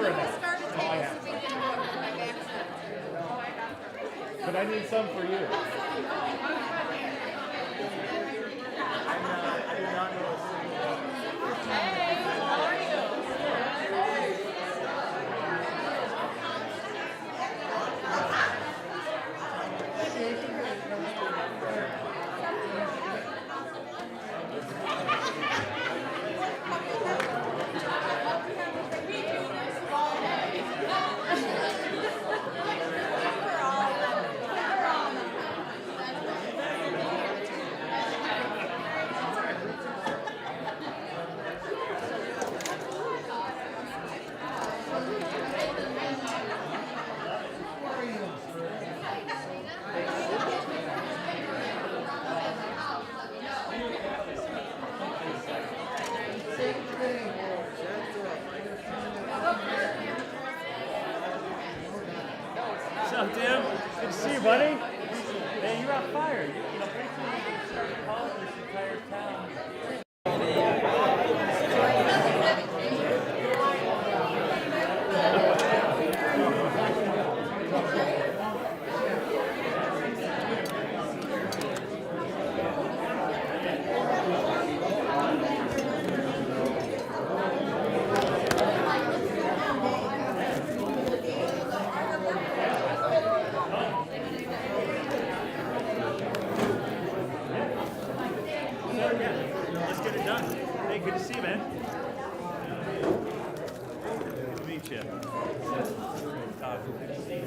water in it. But I need some for you. I do not know a single How are you? What's up, Tim? Good to see you, buddy. Hey, you're on fire. You know, pretty soon you can start calling this entire town. Let's get it done. Hey, good to see you, man. Good to meet you. Good to see you.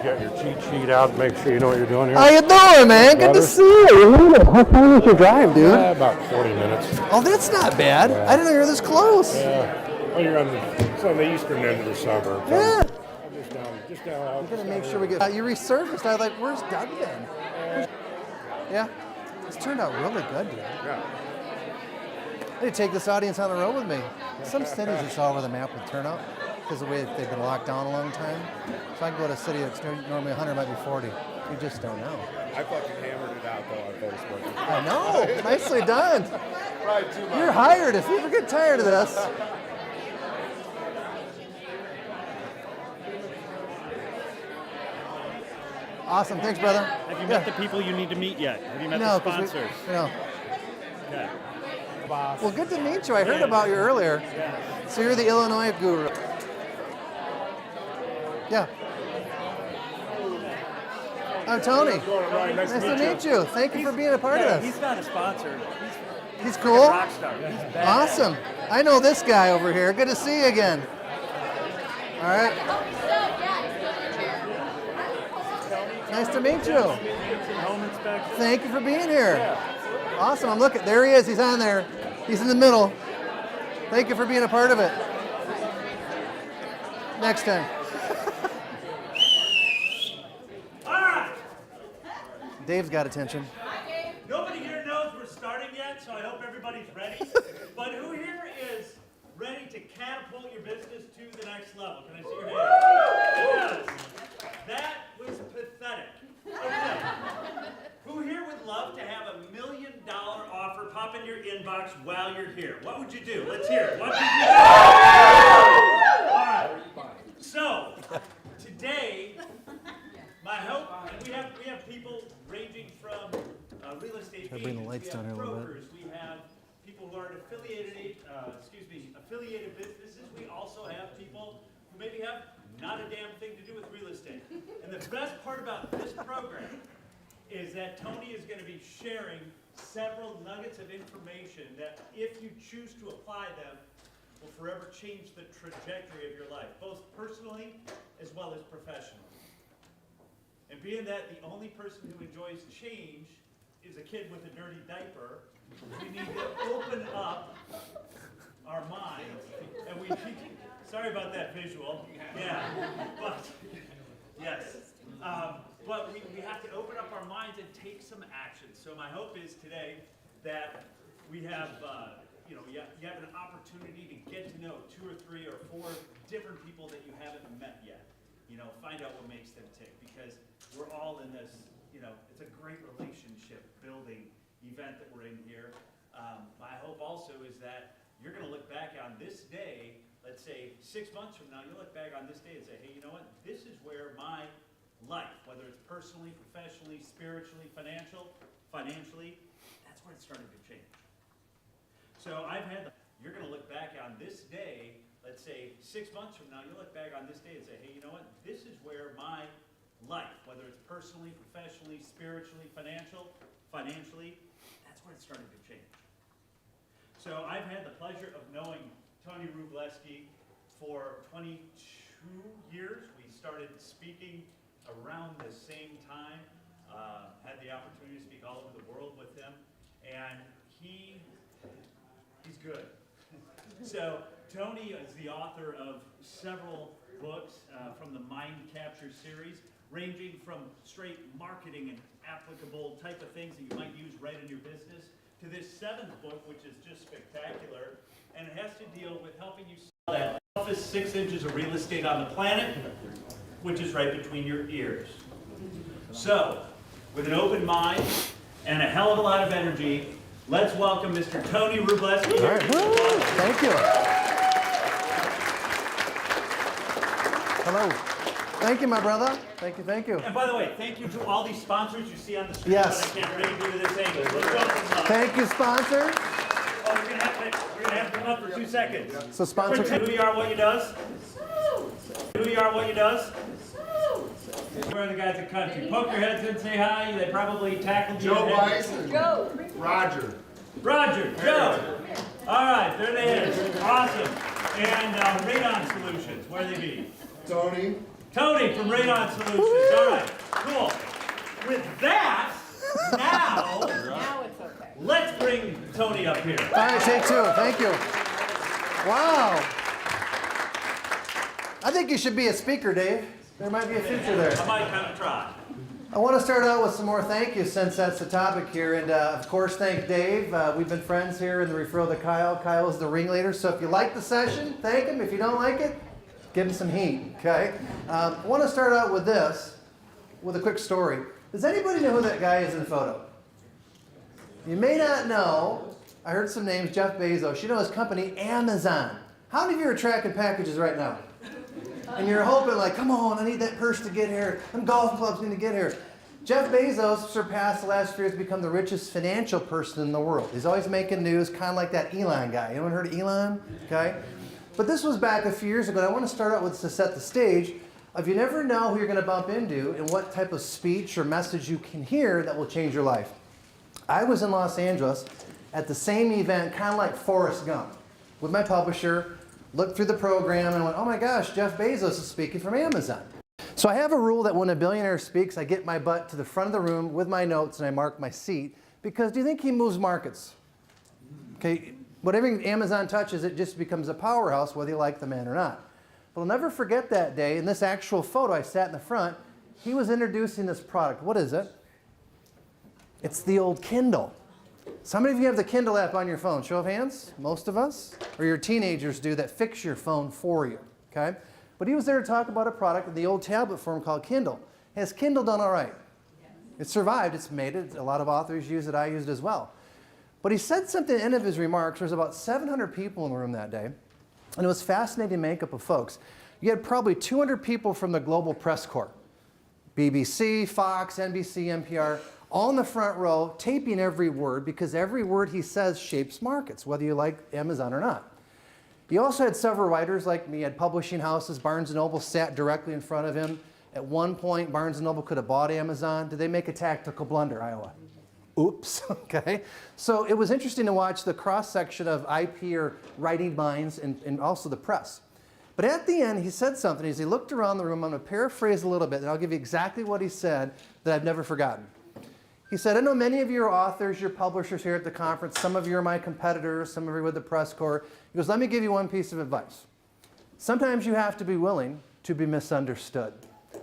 Get your cheat sheet out, make sure you know what you're doing here. How you doing, man? Good to see you. How far was your drive, dude? About 40 minutes. Oh, that's not bad. I didn't know you were this close. Yeah. Well, you're it's on the eastern end of the suburb. Yeah. Just down. I'm gonna make sure we get. You resurfaced. I was like, where's Doug been? Yeah. It's turned out really good, dude. Yeah. I need to take this audience on the road with me. Some cities it's all over the map with turnout because of the way they've been locked down a long time. So I can go to a city that's normally 100, might be 40. You just don't know. I fucking hammered it out though on Facebook. I know. Nicely done. Right, too much. You're hired if you ever get tired of this. Awesome. Thanks, brother. Have you met the people you need to meet yet? Have you met No, the 'cause sponsors? No. Okay. Well, good to meet you. I heard about you earlier. Yeah. So you're the Illinois guru. Yeah. I'm Tony. Nice to meet you. Thank you for being a part of this. He's not a sponsor. He's He's cool. a rock star. He's badass. Awesome. I know this guy over here. Good to see you again. All right. Nice to meet you. Home inspection. Thank you for being here. Awesome. I'm looking. There he is. He's on there. He's in the middle. Thank you for being a part of it. Next time. All right. Dave's got attention. Nobody here knows we're starting yet, so I hope everybody's ready. But who here is ready to catapult your business to the next level? Can I see your hand? Yes. That was pathetic. Okay. Who here would love to have $1 million offer pop in your inbox while you're here? What would you do? Let's hear it. What would you do? All right. So, today, my hope, and we have people ranging from real estate Gotta bring the agents, lights we down have here a little bit. brokers, we have people who are affiliated businesses. We also have people who maybe have not a damn thing to do with real estate. And the best part about this program is that Tony is going to be sharing several nuggets of information that, if you choose to apply them, will forever change the trajectory of your life, both personally as well as professionally. And being that the only person who enjoys change is a kid with a dirty diaper, we need to open up our minds, and we need, sorry about that visual, yeah, but, yes. But we have to open up our minds and take some action. So my hope is today that we have, you have an opportunity to get to know 2 or 3 or 4 different people that you haven't met yet. Find out what makes them tick, because we're all in this, it's a great relationship building event that we're in here. My hope also is that you're going to look back on this day, let's say 6 months from now, you'll look back on this day and say, hey, you know what? This is where my life, whether it's personally, professionally, spiritually, financially, that's where it started to change. So you're going to look back on this day, let's say 6 months from now, you'll look back on this day and say, hey, you know what? This is where my life, whether it's personally, professionally, spiritually, financially, that's where it started to change. So I've had the pleasure of knowing Tony Wróblewski for 22 years. We started speaking around the same time, had the opportunity to speak all over the world with him, and he's good. So Tony is the author of several books from the Mind Capture series, ranging from straight marketing and applicable type of things that you might use right in your business, to this 7th book, which is just spectacular, and it has to deal with helping you sell that toughest 6 inches of real estate on the planet, which is right between your ears. So, with an open mind and a hell of a lot of energy, let's welcome Mr. Tony Wróblewski. All right. Woo! Thank you. Hello. Thank you, my brother. Thank you, thank you. And by the way, thank you to all these sponsors you see on the screen. Yes. But I can't really do this angle. Let's welcome them. Thank you, sponsors. Oh, we're gonna have to come up for 2 seconds. So sponsor. Who you are, what you does. Who you are, what you does. Where are the guys at country? Poke your heads in, say hi. They probably tackled you. Joe Weiss and Joe. Roger. Roger, Joe. All right, there they is. Awesome. And Radon Solutions, where they be? Tony. Tony from Radon Solutions. All right, cool. With that, now It's okay. let's bring Tony up here. All right, take 2. Thank you. Wow. I think you should be a speaker, Dave. There might be a future there. I might kind of try. I want to start out with some more thank yous since that's the topic here. And of course, thank Dave. We've been friends here in the referral to Kyle. Kyle is the ringleader. So if you like the session, thank him. If you don't like it, give him some heat, okay? I want to start out with this, with a quick story. Does anybody know who that guy is in the photo? You may not know. I heard some names. Jeff Bezos. You know his company, Amazon. How many of you are tracking packages right now? And you're hoping like, come on, I need that purse to get here. Them golf clubs need to get here. Jeff Bezos surpassed the last few years, become the richest financial person in the world. He's always making news, kind of like that Elon guy. Anyone heard of Elon? Okay. But this was back a few years ago. And I want to start out with to set the stage of you never know who you're going to bump into and what type of speech or message you can hear that will change your life. I was in Los Angeles at the same event, kind of like Forrest Gump, with my publisher. Looked through the program and went, oh my gosh, Jeff Bezos is speaking from Amazon. So I have a rule that when a billionaire speaks, I get my butt to the front of the room with my notes and I mark my seat. Because do you think he moves markets? Okay, whatever Amazon touches, it just becomes a powerhouse, whether you like the man or not. But I'll never forget that day. In this actual photo, I sat in the front. He was introducing this product. What is it? It's the old Kindle. So how many of you have the Kindle app on your phone? Show of hands? Most of us? Or your teenagers do that fix your phone for you, okay? But he was there to talk about a product in the old tablet form called Kindle. Has Kindle done all right? It survived. It's made it. A lot of authors use it. I used it as well. But he said something at the end of his remarks. There was about 700 people in the room that day. And it was fascinating makeup of folks. You had probably 200 people from the global press corps. BBC, Fox, NBC, NPR. All in the front row, taping every word, because every word he says shapes markets, whether you like Amazon or not. He also had several writers like me, had publishing houses. Barnes & Noble sat directly in front of him. At one point, Barnes & Noble could have bought Amazon. Did they make a tactical blunder, Iowa? Oops, okay. So it was interesting to watch the cross-section of IP or writing minds and also the press. But at the end, he said something. As he looked around the room, I'm going to paraphrase a little bit, and I'll give you exactly what he said that I've never forgotten. He said, I know many of you are authors, you're publishers here at the conference. Some of you are my competitors, some of you are with the press corps. He goes, let me give you one piece of advice. Sometimes you have to be willing to be misunderstood.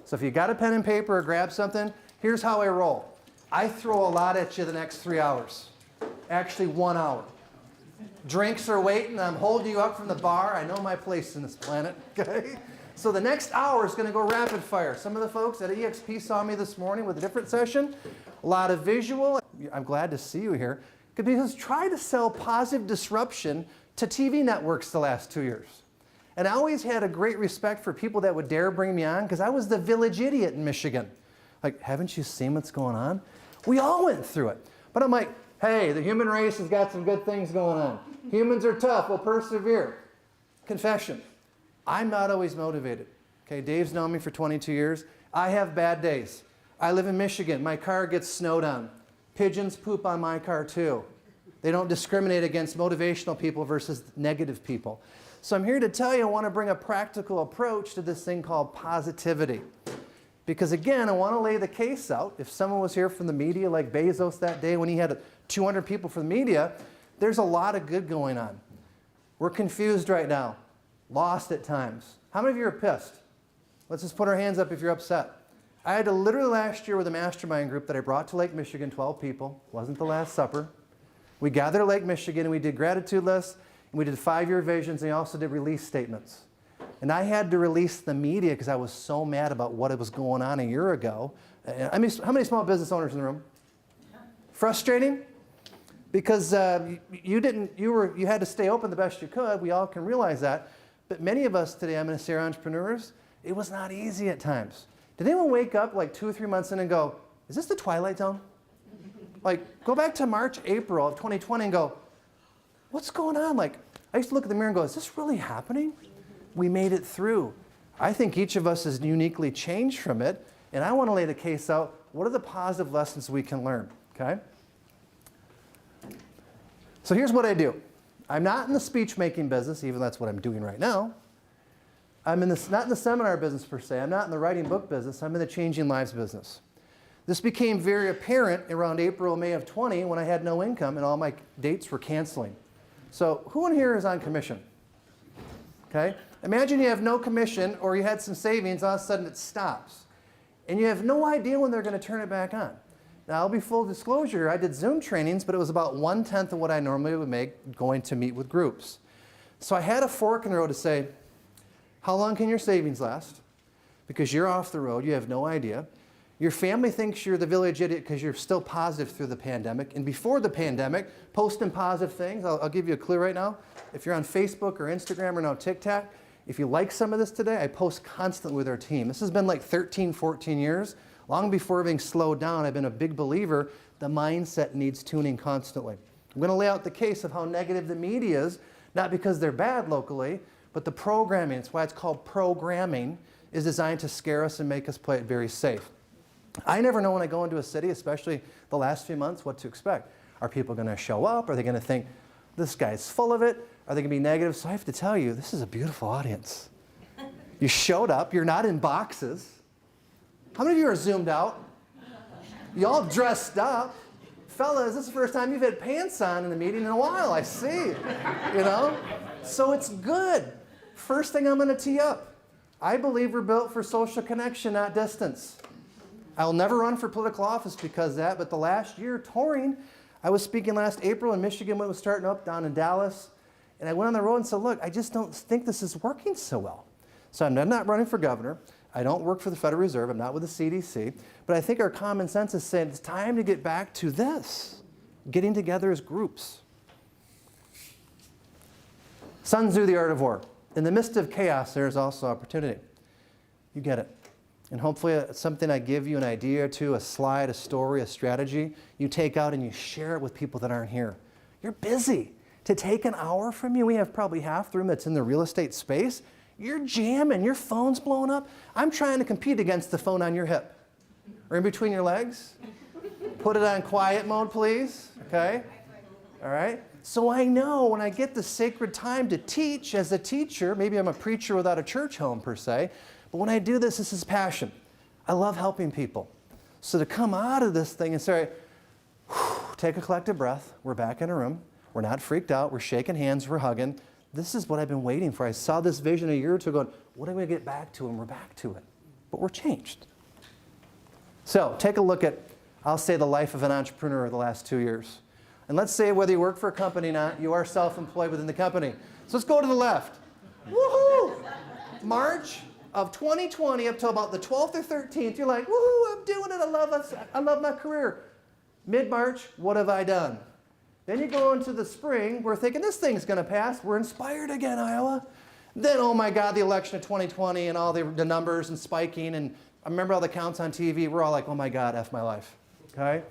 So if you got a pen and paper or grab something, here's how I roll. I throw a lot at you the next 3 hours. Actually, 1 hour. Drinks are waiting. I'm holding you up from the bar. I know my place in this planet. Okay? So the next hour is going to go rapid fire. Some of the folks at EXP saw me this morning with a different session. A lot of visual. I'm glad to see you here. Because try to sell positive disruption to TV networks the last 2 years. And I always had a great respect for people that would dare bring me on because I was the village idiot in Michigan. Like, haven't you seen what's going on? We all went through it. But I'm like, hey, the human race has got some good things going on. Humans are tough. We'll persevere. Confession. I'm not always motivated. Okay, Dave's known me for 22 years. I have bad days. I live in Michigan. My car gets snowed on. Pigeons poop on my car too. They don't discriminate against motivational people versus negative people. So I'm here to tell you I want to bring a practical approach to this thing called positivity. Because again, I want to lay the case out. If someone was here from the media like Bezos that day when he had 200 people from the media, there's a lot of good going on. We're confused right now. Lost at times. How many of you are pissed? Let's just put our hands up if you're upset. I had to literally last year with a mastermind group that I brought to Lake Michigan, 12 people. Wasn't the Last Supper. We gathered at Lake Michigan and we did gratitude lists and we did 5-year visions and we also did release statements. And I had to release the media because I was so mad about what was going on a year ago. I mean, how many small business owners in the room? Frustrating? Because you had to stay open the best you could. We all can realize that. But many of us today, I'm going to say, are entrepreneurs. It was not easy at times. Did anyone wake up like 2 or 3 months in and go, is this the Twilight Zone? Like, go back to March, April of 2020 and go, what's going on? Like, I used to look at the mirror and go, is this really happening? We made it through. I think each of us is uniquely changed from it. And I want to lay the case out. What are the positive lessons we can learn? Okay? So here's what I do. I'm not in the speech-making business, even though that's what I'm doing right now. I'm not in the seminar business per se. I'm not in the writing book business. I'm in the changing lives business. This became very apparent around April, May of 20 when I had no income and all my dates were canceling. So who in here is on commission? Okay? Imagine you have no commission or you had some savings, all of a sudden it stops. And you have no idea when they're going to turn it back on. Now, I'll be full disclosure, I did Zoom trainings, but it was about 1/10 of what I normally would make going to meet with groups. So I had a fork in the road to say, how long can your savings last? Because you're off the road, you have no idea. Your family thinks you're the village idiot because you're still positive through the pandemic. And before the pandemic, posting positive things, I'll give you a clue right now. If you're on Facebook or Instagram or now TikTok, if you like some of this today, I post constantly with our team. This has been like 13, 14 years. Long before everything slowed down, I've been a big believer the mindset needs tuning constantly. I'm going to lay out the case of how negative the media is, not because they're bad locally, but the programming, it's why it's called programming, is designed to scare us and make us play it very safe. I never know when I go into a city, especially the last few months, what to expect. Are people going to show up? Are they going to think, this guy's full of it? Are they going to be negative? So I have to tell you, this is a beautiful audience. You showed up. You're not in boxes. How many of you are zoomed out? You all dressed up. Fellas, this is the first time you've had pants on in the meeting in a while, I see. You know? So it's good. First thing I'm going to tee up. I believe we're built for social connection, not distance. I'll never run for political office because of that, but the last year touring, I was speaking last April in Michigan when it was starting up down in Dallas, and I went on the road and said, look, I just don't think this is working so well. So I'm not running for governor. I don't work for the Federal Reserve. I'm not with the CDC. But I think our common sense is saying it's time to get back to this, getting together as groups. Sun Tzu, The Art of War. In the midst of chaos, there is also opportunity. You get it. And hopefully it's something I give you an idea or two, a slide, a story, a strategy, you take out and you share it with people that aren't here. You're busy. To take an hour from you, we have probably half the room that's in the real estate space. You're jamming, your phone's blowing up. I'm trying to compete against the phone on your hip or in between your legs. Put it on quiet mode, please, okay? All right? So I know when I get the sacred time to teach as a teacher, maybe I'm a preacher without a church home per se, but when I do this, this is passion. I love helping people. So to come out of this thing and say, take a collective breath, we're back in a room, we're not freaked out, we're shaking hands, we're hugging. This is what I've been waiting for. I saw this vision a year or two ago, what are we going to get back to? And we're back to it. But we're changed. So take a look at, I'll say, the life of an entrepreneur the last 2 years. And let's say whether you work for a company or not, you are self-employed within the company. So let's go to the left. Woohoo! March of 2020 up till about the 12th or 13th, you're like, woohoo, I'm doing it, I love my career. Mid-March, what have I done? Then you go into the spring, we're thinking this thing's gonna pass, we're inspired again, Iowa. Then, oh my God, the election of 2020 and all the numbers and spiking, and I remember all the counts on TV, we're all like, oh my God, F my life, okay?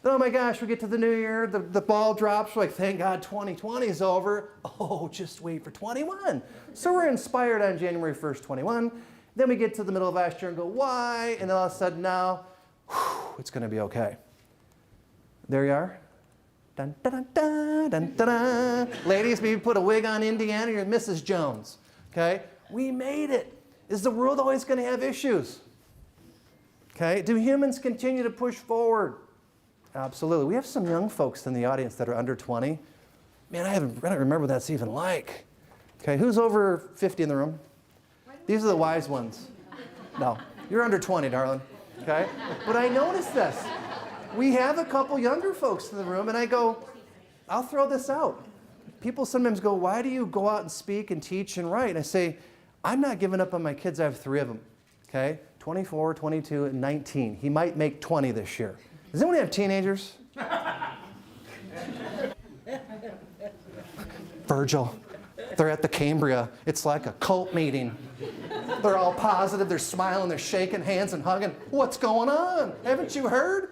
Then, oh my gosh, we get to the new year, the ball drops, we're like, thank God 2020 is over. Oh, just wait for 21. So we're inspired on January 1st, 21. Then we get to the middle of last year and go, why? And then all of a sudden now, it's gonna be okay. There you are. Dun, dun, dun, dun, dun, dun. Ladies, maybe put a wig on Indiana, you're Mrs. Jones. Okay? We made it. Is the world always going to have issues? Okay? Do humans continue to push forward? Absolutely. We have some young folks in the audience that are under 20. Man, I don't remember what that's even like. Okay, who's over 50 in the room? These are the wise ones. No, you're under 20, darling. Okay? But I noticed this. We have a couple younger folks in the room, and I go, I'll throw this out. People sometimes go, why do you go out and speak and teach and write? And I say, I'm not giving up on my kids. I have 3 of them, okay? 24, 22, and 19. He might make 20 this year. Does anyone have teenagers? Virgil, they're at the Cambria. It's like a cult meeting. They're all positive, they're smiling, they're shaking hands and hugging. What's going on? Haven't you heard?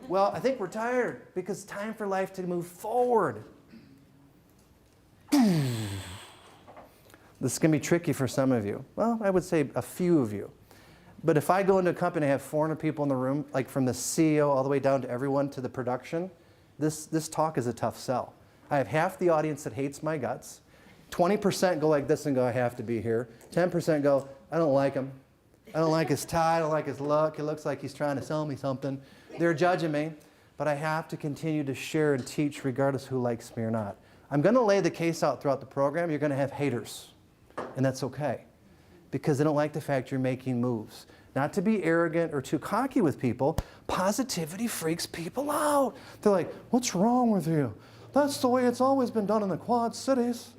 Well, I think we're tired because it's time for life to move forward. This is going to be tricky for some of you. Well, I would say a few of you. But if I go into a company and I have 400 people in the room, like from the CEO all the way down to everyone to the production, this talk is a tough sell. I have half the audience that hates my guts. 20% go like this and go, I have to be here. 10% go, I don't like him. I don't like his tie, I don't like his look. It looks like he's trying to sell me something. They're judging me, but I have to continue to share and teach regardless who likes me or not. I'm going to lay the case out throughout the program. You're going to have haters, and that's okay, because they don't like the fact you're making moves. Not to be arrogant or too cocky with people, positivity freaks people out. They're like, what's wrong with you? That's the way it's always been done in the Quad Cities.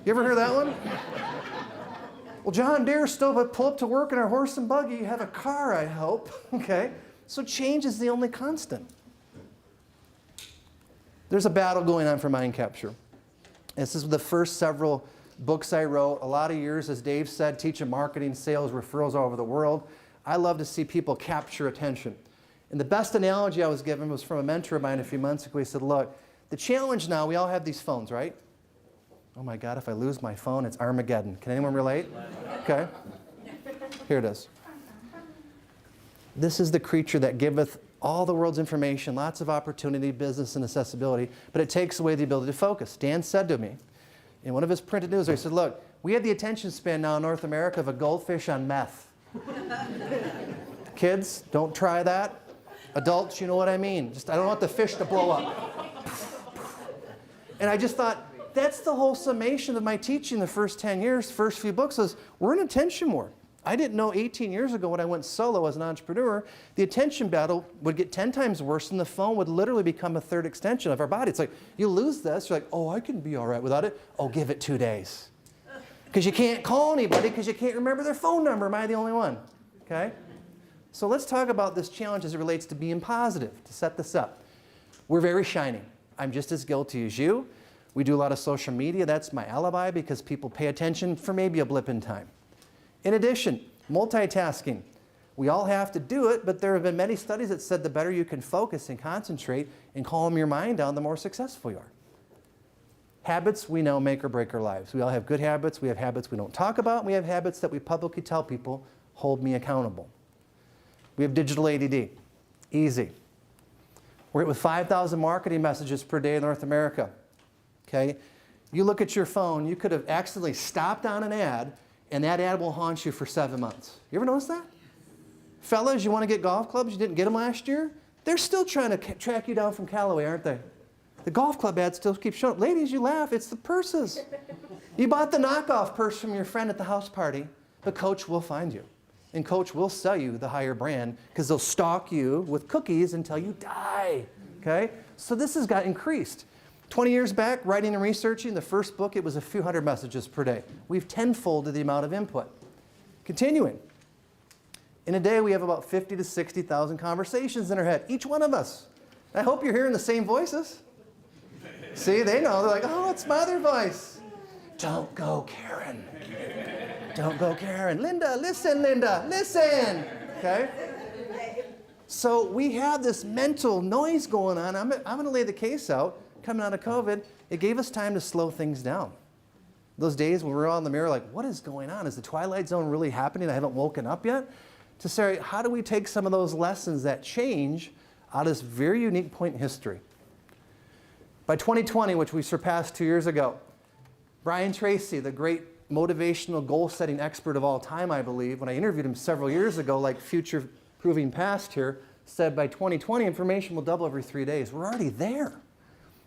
You ever hear that one? Well, John Deere still pull up to work in our horse and buggy. You have a car, I hope. Okay? So change is the only constant. There's a battle going on for mind capture. This is the first several books I wrote. A lot of years, as Dave said, teaching marketing, sales, referrals all over the world. I love to see people capture attention. And the best analogy I was given was from a mentor of mine a few months ago. He said, look, the challenge now, we all have these phones, right? Oh my God, if I lose my phone, it's Armageddon. Can anyone relate? Okay. Here it is. This is the creature that giveth all the world's information, lots of opportunity, business, and accessibility, but it takes away the ability to focus. Dan said to me, in one of his printed news, he said, look, we have the attention span now in North America of a goldfish on meth. Kids, don't try that. Adults, you know what I mean. I don't want the fish to blow up. And I just thought, that's the whole summation of my teaching the first 10 years, first few books, is we're in attention war. I didn't know 18 years ago when I went solo as an entrepreneur, the attention battle would get 10 times worse and the phone would literally become a third extension of our body. It's like, you lose this, you're like, oh, I can be all right without it. Oh, give it 2 days. Because you can't call anybody because you can't remember their phone number. Am I the only one? Okay? So let's talk about this challenge as it relates to being positive, to set this up. We're very shiny. I'm just as guilty as you. We do a lot of social media. That's my alibi because people pay attention for maybe a blip in time. In addition, multitasking. We all have to do it, but there have been many studies that said the better you can focus and concentrate and calm your mind down, the more successful you are. Habits, we know, make or break our lives. We all have good habits. We have habits we don't talk about. And we have habits that we publicly tell people, hold me accountable. We have digital ADD. Easy. We're hit with 5,000 marketing messages per day in North America. Okay? You look at your phone, you could have accidentally stopped on an ad, and that ad will haunt you for 7 months. You ever notice that? Fellas, you want to get golf clubs? You didn't get them last year? They're still trying to track you down from Callaway, aren't they? The golf club ads still keep showing up. Ladies, you laugh. It's the purses. You bought the knockoff purse from your friend at the house party, but Coach will find you. And Coach will sell you the higher brand because they'll stalk you with cookies until you die. Okay? So this has got increased. 20 years back, writing and researching, the first book, it was a few hundred messages per day. We've tenfolded the amount of input. Continuing. In a day, we have about 50 to 60,000 conversations in our head, each one of us. I hope you're hearing the same voices. See, they know. They're like, oh, it's my other voice. Don't go, Karen. Don't go, Karen. Linda, listen, listen. Okay? So we have this mental noise going on. I'm going to lay the case out. Coming out of COVID, it gave us time to slow things down. Those days when we were all in the mirror like, what is going on? Is the Twilight Zone really happening? I haven't woken up yet. To say, how do we take some of those lessons that change out of this very unique point in history? By 2020, which we surpassed 2 years ago, Brian Tracy, the great motivational goal-setting expert of all time, I believe, when I interviewed him several years ago, like future-proving past here, said by 2020, information will double every 3 days. We're already there.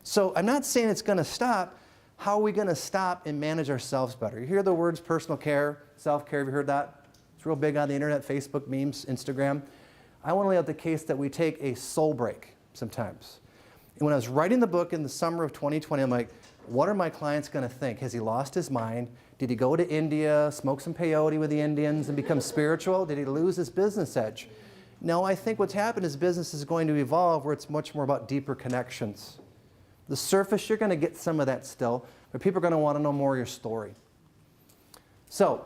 So I'm not saying it's going to stop. How are we going to stop and manage ourselves better? You hear the words personal care, self-care. Have you heard that? It's real big on the internet, Facebook, memes, Instagram. I want to lay out the case that we take a soul break sometimes. And when I was writing the book in the summer of 2020, I'm like, what are my clients going to think? Has he lost his mind? Did he go to India, smoke some peyote with the Indians and become spiritual? Did he lose his business edge? No, I think what's happened is business is going to evolve where it's much more about deeper connections. The surface, you're going to get some of that still, but people are going to want to know more of your story. So,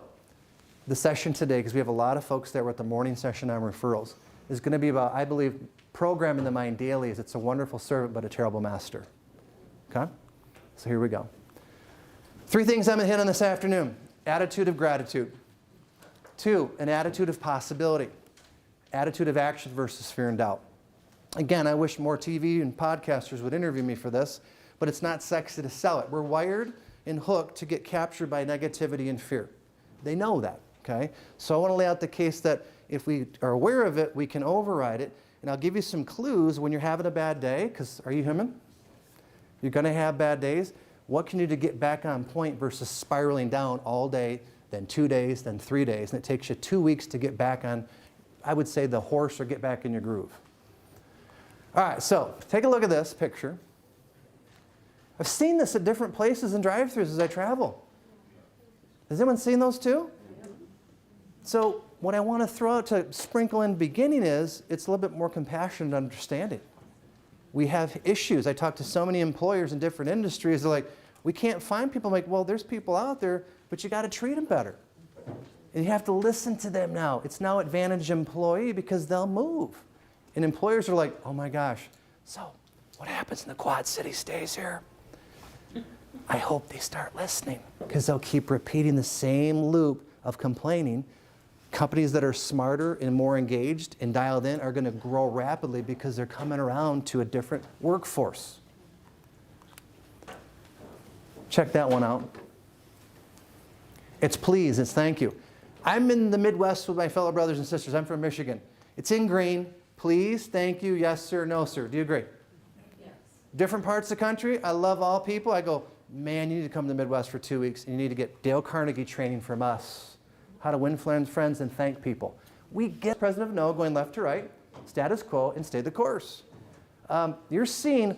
the session today, because we have a lot of folks that were at the morning session on referrals, is going to be about, I believe, programming the mind daily is it's a wonderful servant but a terrible master. Okay? So here we go. 3 things I'm going to hit on this afternoon. Attitude of gratitude. 2, an attitude of possibility. Attitude of action versus fear and doubt. Again, I wish more TV and podcasters would interview me for this, but it's not sexy to sell it. We're wired and hooked to get captured by negativity and fear. They know that, okay? So I want to lay out the case that if we are aware of it, we can override it. And I'll give you some clues when you're having a bad day, because are you human? You're going to have bad days. What can you do to get back on point versus spiraling down all day, then 2 days, then 3 days, and it takes you 2 weeks to get back on, I would say, the horse or get back in your groove. All right, so take a look at this picture. I've seen this at different places and drive-thrus as I travel. Has anyone seen those too? So what I want to throw out to sprinkle in the beginning is it's a little bit more compassion and understanding. We have issues. I talk to so many employers in different industries. They're like, we can't find people. I'm like, well, there's people out there, but you got to treat them better. And you have to listen to them now. It's now advantage employee because they'll move. And employers are like, oh my gosh, so what happens in the Quad City stays here. I hope they start listening because they'll keep repeating the same loop of complaining. Companies that are smarter and more engaged and dialed in are going to grow rapidly because they're coming around to a different workforce. Check that one out. It's please, it's thank you. I'm in the Midwest with my fellow brothers and sisters. I'm from Michigan. It's in green. Please, thank you, yes sir, no sir. Do you agree? Yes. Different parts of the country, I love all people. I go, man, you need to come to the Midwest for 2 weeks and you need to get Dale Carnegie training from us. How to win friends and thank people. We get President of No going left to right, status quo, and stay the course. You're seeing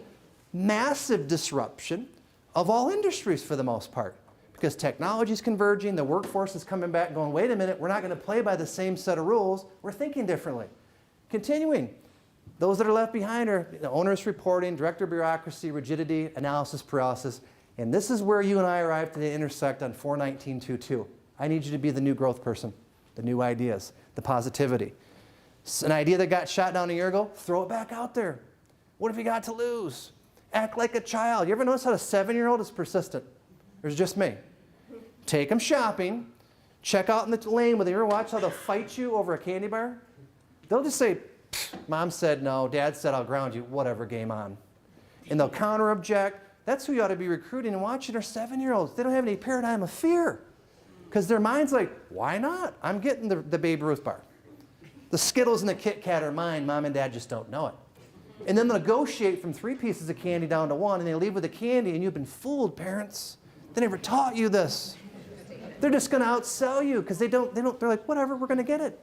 massive disruption of all industries for the most part because technology is converging, the workforce is coming back going, wait a minute, we're not going to play by the same set of rules, we're thinking differently. Continuing, those that are left behind are onerous reporting, director bureaucracy, rigidity, analysis paralysis, and this is where you and I arrive to intersect on 41922. I need you to be the new growth person, the new ideas, the positivity. An idea that got shot down a year ago, throw it back out there. What have you got to lose? Act like a child. You ever notice how a 7-year-old is persistent? Or is it just me? Take them shopping, check out in the lane with them. You ever watch how they'll fight you over a candy bar? They'll just say, Mom said no, Dad said I'll ground you, whatever, game on. And they'll counter-object. That's who you ought to be recruiting and watching are 7-year-olds. They don't have any paradigm of fear. Because their mind's like, why not? I'm getting the Babe Ruth bar. The Skittles and the Kit Kat are mine. Mom and Dad just don't know it. And then they'll negotiate from 3 pieces of candy down to 1, and they leave with the candy, and you've been fooled, parents. They never taught you this. They're just going to outsell you because they're like, whatever, we're going to get it.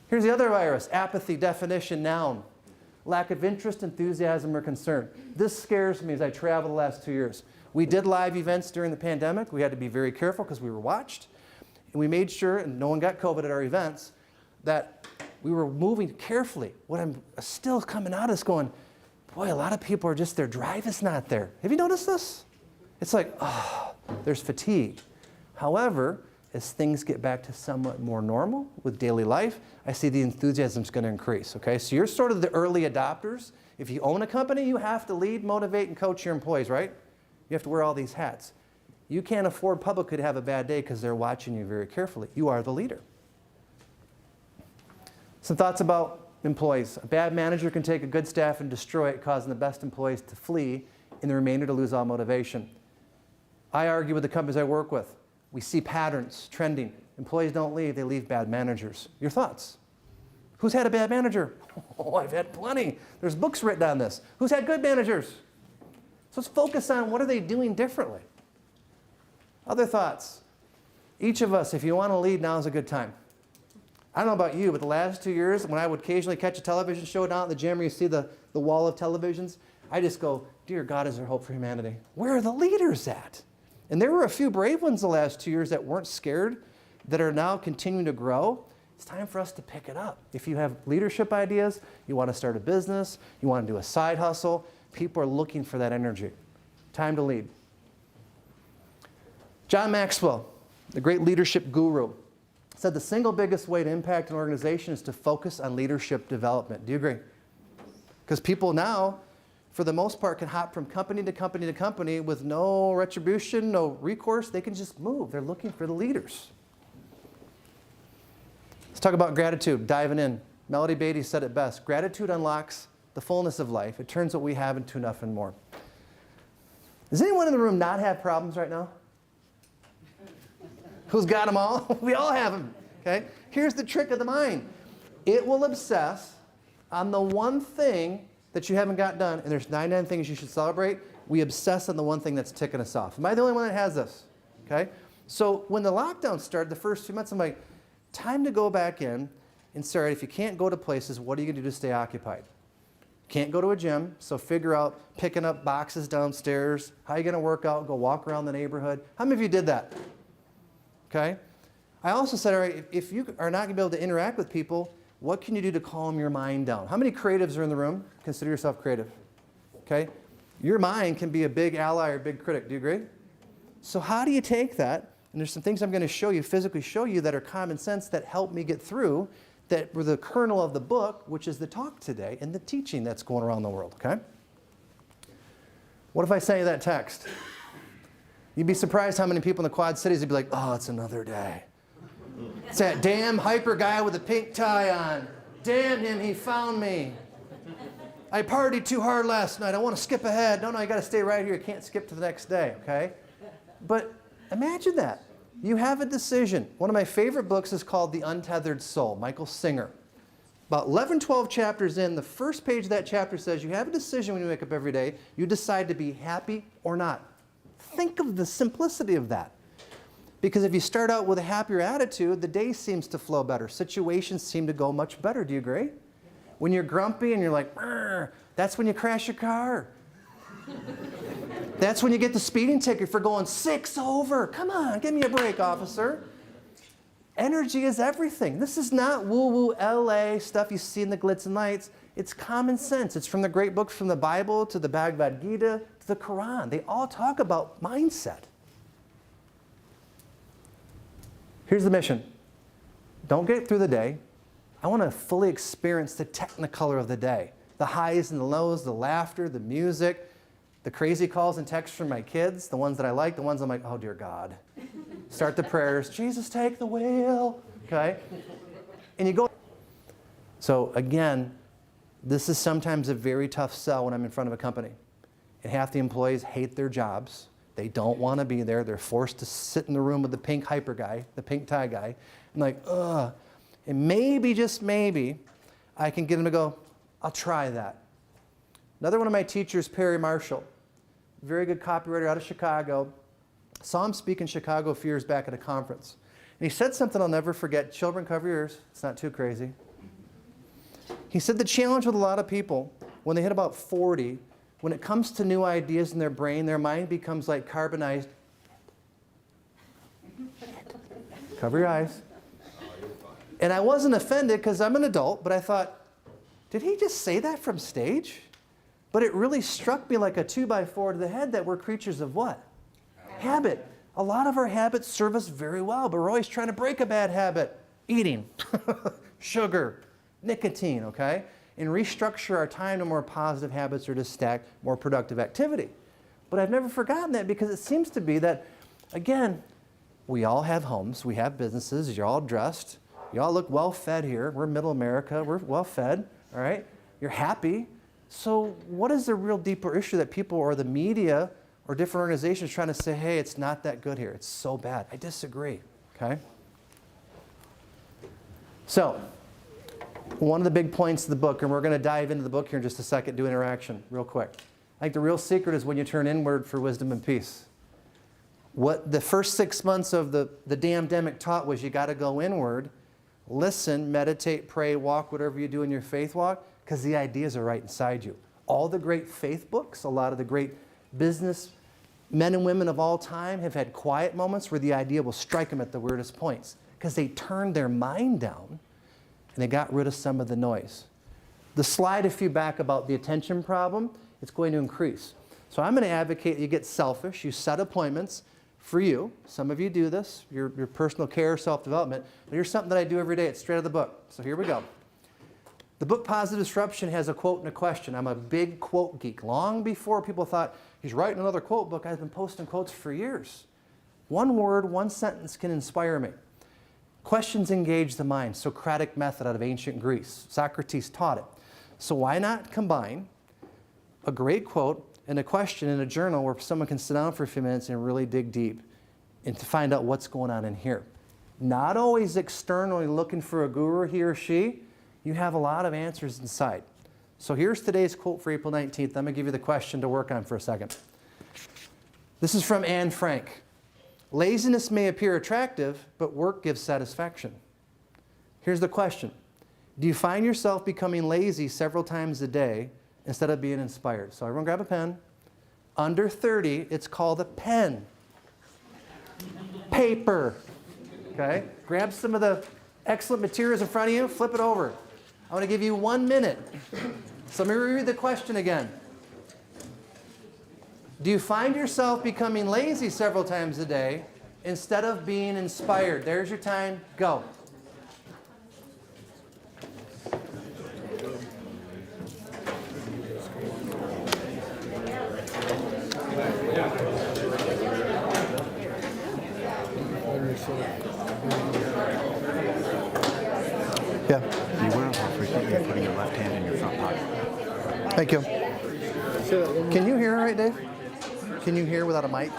Here's the other virus, apathy, definition, noun. lack of interest, enthusiasm, or concern. This scares me as I travel the last 2 years. We did live events during the pandemic. We had to be very careful because we were watched. And we made sure, and no one got COVID at our events, that we were moving carefully. What I'm still coming out is going, boy, a lot of people are just, their drive is not there. Have you noticed this? It's like, oh, there's fatigue. However, as things get back to somewhat more normal with daily life, I see the enthusiasm's going to increase, okay? So you're sort of the early adopters. If you own a company, you have to lead, motivate, and coach your employees, right? You have to wear all these hats. You can't afford publicly to have a bad day because they're watching you very carefully. You are the leader. Some thoughts about employees. A bad manager can take a good staff and destroy it, causing the best employees to flee and the remainder to lose all motivation. I argue with the companies I work with. We see patterns trending. Employees don't leave, they leave bad managers. Your thoughts? Who's had a bad manager? Oh, I've had plenty. There's books written on this. Who's had good managers? So let's focus on what are they doing differently. Other thoughts? Each of us, if you want to lead, now is a good time. I don't know about you, but the last 2 years, when I would occasionally catch a television show down at the gym where you see the wall of televisions, I just go, dear God, is there hope for humanity? Where are the leaders at? And there were a few brave ones the last 2 years that weren't scared, that are now continuing to grow. It's time for us to pick it up. If you have leadership ideas, you want to start a business, you want to do a side hustle, people are looking for that energy. Time to lead. John Maxwell, the great leadership guru, said the single biggest way to impact an organization is to focus on leadership development. Do you agree? Because people now, for the most part, can hop from company to company to company with no retribution, no recourse. They can just move. They're looking for the leaders. Let's talk about gratitude, diving in. Melody Beatty said it best. Gratitude unlocks the fullness of life. It turns what we have into enough and more. Does anyone in the room not have problems right now? Who's got them all? We all have them, okay? Here's the trick of the mind. It will obsess on the one thing that you haven't got done, and there's 99 things you should celebrate. We obsess on the one thing that's ticking us off. Am I the only one that has this? Okay? So when the lockdown started, the first 2 months, I'm like, time to go back in and say, all right, if you can't go to places, what are you going to do to stay occupied? Can't go to a gym, so figure out picking up boxes downstairs. How are you going to work out? Go walk around the neighborhood. How many of you did that? Okay? I also said, all right, if you are not going to be able to interact with people, what can you do to calm your mind down? How many creatives are in the room? Consider yourself creative. Okay? Your mind can be a big ally or a big critic. Do you agree? So how do you take that? And there's some things I'm going to show you, physically show you, that are common sense that help me get through, that were the kernel of the book, which is the talk today, and the teaching that's going around the world. Okay? What if I sent you that text? You'd be surprised how many people in the Quad Cities would be like, oh, it's another day. It's that damn hyper guy with a pink tie on. Damn him, he found me. I partied too hard last night. I want to skip ahead. No, you got to stay right here. You can't skip to the next day, okay? But imagine that. You have a decision. One of my favorite books is called The Untethered Soul, Michael Singer. About 11, 12 chapters in, the first page of that chapter says you have a decision when you wake up every day. You decide to be happy or not. Think of the simplicity of that. Because if you start out with a happier attitude, the day seems to flow better. Situations seem to go much better. Do you agree? When you're grumpy and you're like, that's when you crash your car. That's when you get the speeding ticket for going 6 over. Come on, give me a break, officer. Energy is everything. This is not woo-woo LA stuff you see in the glitz and lights. It's common sense. It's from the great books, from the Bible to the Bhagavad Gita to the Quran. They all talk about mindset. Here's the mission. Don't get through the day. I want to fully experience the technicolor of the day. The highs and the lows, the laughter, the music, the crazy calls and texts from my kids, the ones that I like, the ones I'm like, oh dear God. Start the prayers, Jesus, take the wheel, okay? And you go. So again, this is sometimes a very tough sell when I'm in front of a company. And half the employees hate their jobs. They don't want to be there. They're forced to sit in the room with the pink hyper guy, the pink tie guy. I'm like, ugh. And maybe, just maybe, I can get them to go, I'll try that. Another one of my teachers, Perry Marshall, very good copywriter out of Chicago, saw him speak in Chicago a few years back at a conference. And he said something I'll never forget. Children, cover your ears. It's not too crazy. He said the challenge with a lot of people, when they hit about 40, when it comes to new ideas in their brain, their mind becomes like carbonized. Cover your eyes. And I wasn't offended because I'm an adult, but I thought, did he just say that from stage? But it really struck me like a 2x4 to the head that we're creatures of what? Habit. A lot of our habits serve us very well, but we're always trying to break a bad habit. Eating, sugar, nicotine, okay? And restructure our time to more positive habits or to stack more productive activity. But I've never forgotten that because it seems to be that, again, we all have homes, we have businesses, you're all dressed, you all look well fed here. We're middle America, we're well fed, all right? You're happy. So what is the real deeper issue that people or the media or different organizations trying to say, hey, it's not that good here, it's so bad? I disagree, okay? So, one of the big points of the book, and we're going to dive into the book here in just a second, do interaction real quick. I think the real secret is when you turn inward for wisdom and peace. What the first 6 months of the damn-demic taught was you got to go inward, listen, meditate, pray, walk, whatever you do in your faith walk, because the ideas are right inside you. All the great faith books, a lot of the great business men and women of all time have had quiet moments where the idea will strike them at the weirdest points because they turned their mind down and they got rid of some of the noise. The slide a few back about the attention problem, it's going to increase. So I'm going to advocate you get selfish, you set appointments for you. Some of you do this, your personal care, self-development. But here's something that I do every day. It's straight out of the book. So here we go. The book Positive Disruption has a quote and a question. I'm a big quote geek. Long before people thought, he's writing another quote book, I've been posting quotes for years. One word, one sentence can inspire me. Questions engage the mind. Socratic method out of ancient Greece. Socrates taught it. So why not combine a great quote and a question in a journal where someone can sit down for a few minutes and really dig deep and to find out what's going on in here. Not always externally looking for a guru, he or she. You have a lot of answers inside. So here's today's quote for April 19th. I'm going to give you the question to work on for a second. This is from Anne Frank. Laziness may appear attractive, but work gives satisfaction. Here's the question. Do you find yourself becoming lazy several times a day instead of being inspired? So everyone grab a pen. Under 30, it's called a pen. Paper. Okay? Grab some of the excellent materials in front of you, flip it over. I want to give you 1 minute. So let me reread the question again. Do you find yourself becoming lazy several times a day instead of being inspired? There's your time. Go. Yeah. You went off frequently putting your left hand in your front pocket. Thank you. Can you hear right, Dave? Can you hear without a mic?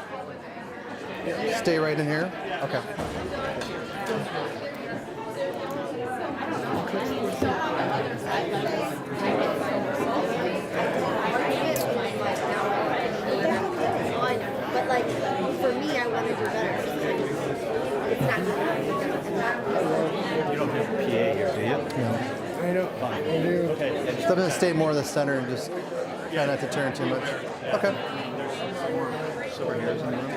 Stay right in here? Okay. But like, for me, I want to do better. It's not You don't have a PA here, do you? I know. I do. Okay. So I'm going to stay more in the center and just try not to turn too much. Okay. Silver hairs in the room.